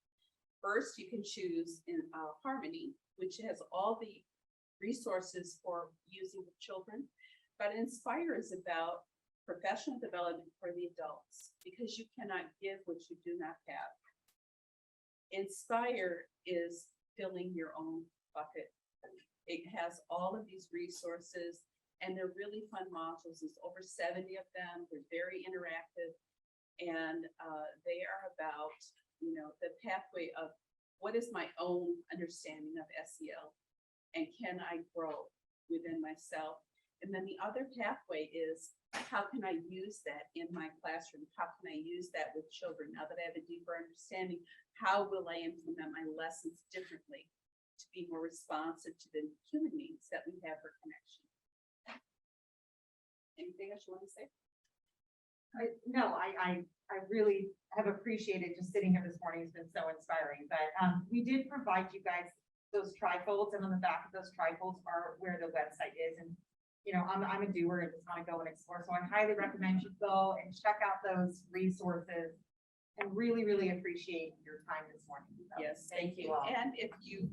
first you can choose in Harmony, which has all the resources for using with children. But Inspire is about professional development for the adults, because you cannot give what you do not have. Inspire is filling your own bucket. It has all of these resources, and they're really fun modules. There's over 70 of them. They're very interactive, and they are about, the pathway of what is my own understanding of SEL, and can I grow within myself? And then the other pathway is, how can I use that in my classroom? How can I use that with children? Now that I have a deeper understanding, how will I implement my lessons differently to be more responsive to the human needs that we have for connection? Anything else you want to say? I really have appreciated just sitting here this morning. It's been so inspiring. But we did provide you guys those trifolds, and on the back of those trifolds are where the website is. And I'm a doer and just want to go and explore. So I highly recommend you go and check out those resources. and really, really appreciate your time this morning. So, Yes, thank you. all. And if you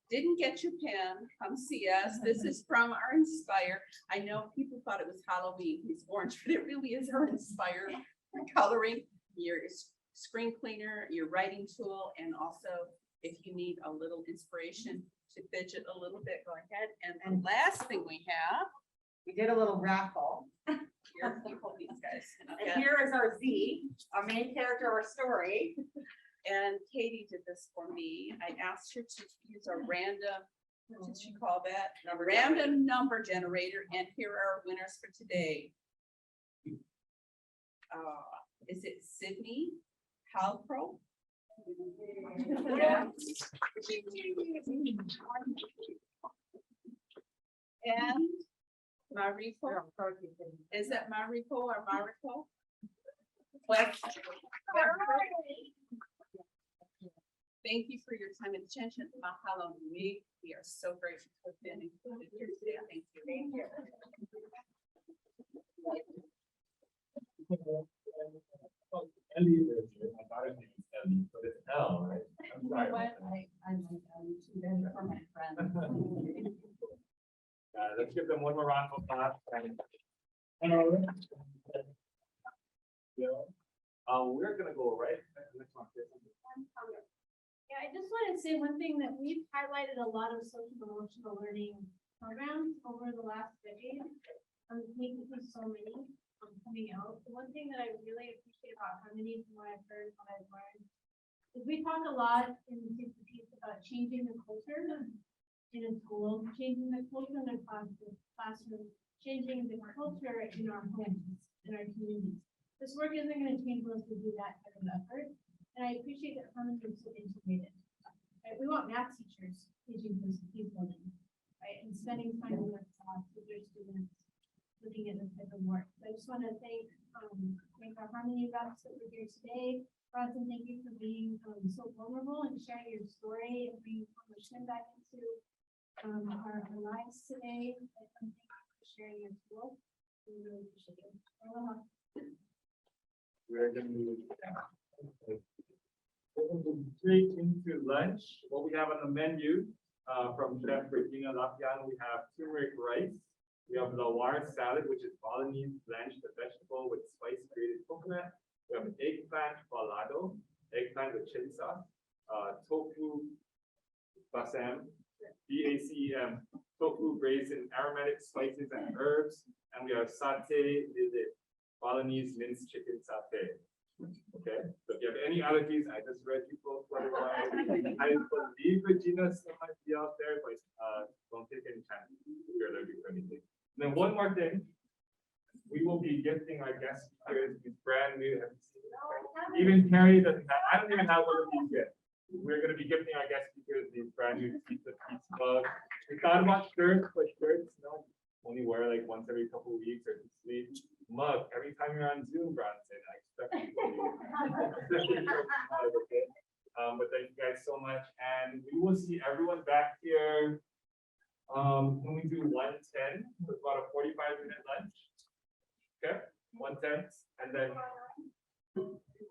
didn't get your pen, come see us. This is from our Inspire. I know people thought it was Halloween, it's orange, but it really is our Inspire coloring, your screen cleaner, your writing tool, and also if you need a little inspiration to fidget a little bit, go ahead. And the last thing we have, We did a little raffle. here, you hold these guys. And Okay. here is our Z, our main character, our story. And Katie did this for me. I asked her to use a random, what did she call that? A random number generator, and here are our winners for today. Is it Sydney Halpro? Yeah. And Mariko, is that Mariko or Mariko? Thank you for your time and attention. Mahalo nui. We are so grateful to have been included here today. Thank you. Thank you. Ellie is, my daughter's name is Ellie, but it's L, right? I'm You know sorry what? about that. I'm too bad for my friend. Let's give them one more round of applause. Hello. Yeah. We're gonna go right. Next one. Yeah, I just want to say one thing that we've highlighted a lot of social emotional learning programs over the last decade. Making so many coming out. The one thing that I really appreciate about Harmony from what I've heard, what I've learned, is we talk a lot in the piece about changing the culture in a school, changing the culture in the classroom, changing the culture in our homes, in our communities. This work isn't going to change unless we do that kind of effort. And I appreciate that Harmony is so integrated. Right? We want math teachers teaching this learning, right? And spending time in their class with their students, looking at this type of work. So I just want to thank our Harmony reps that were here today. Bronson, thank you for being so vulnerable and sharing your story and bringing Harmony back into our lives today. And thank you for sharing your tool. We really appreciate it. Aloha. We're gonna move straight into lunch. What we have on the menu from Chef Regina Lapian, we have turmeric rice. We have lawar salad, which is Balinese blanched vegetable with spice-grated coconut. We have eggplant balado, eggplant with chili sauce, tofu basam, BACEM, tofu braised in aromatic spices and herbs, and we have satay lizard, Balinese minced chicken satay. Okay, so if you have any allergies, I just read you both otherwise. I believe Regina still might be out there, but don't take any chances if you're allergic to anything. And then one more thing, we will be gifting our guest speakers these brand new. Even Carrie doesn't have, I don't even have one of these yet. We're going to be gifting our guest speakers these brand new Pizza Peace mugs. We thought about shirts, but shirts, only wear like once every couple of weeks or to sleep. Mug every time you're on Zoom, Bronson. I expect you to. Okay. But thank you guys so much, and we will see everyone back here. When we do 1:10, so it's about a 45-minute lunch. Okay, 1:10, and then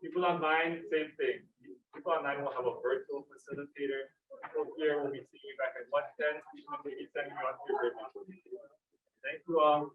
people online, same thing. People online will have a virtual facilitator. People here will be seeing you back at 1:10. Maybe sending you out to your group. Thank you all.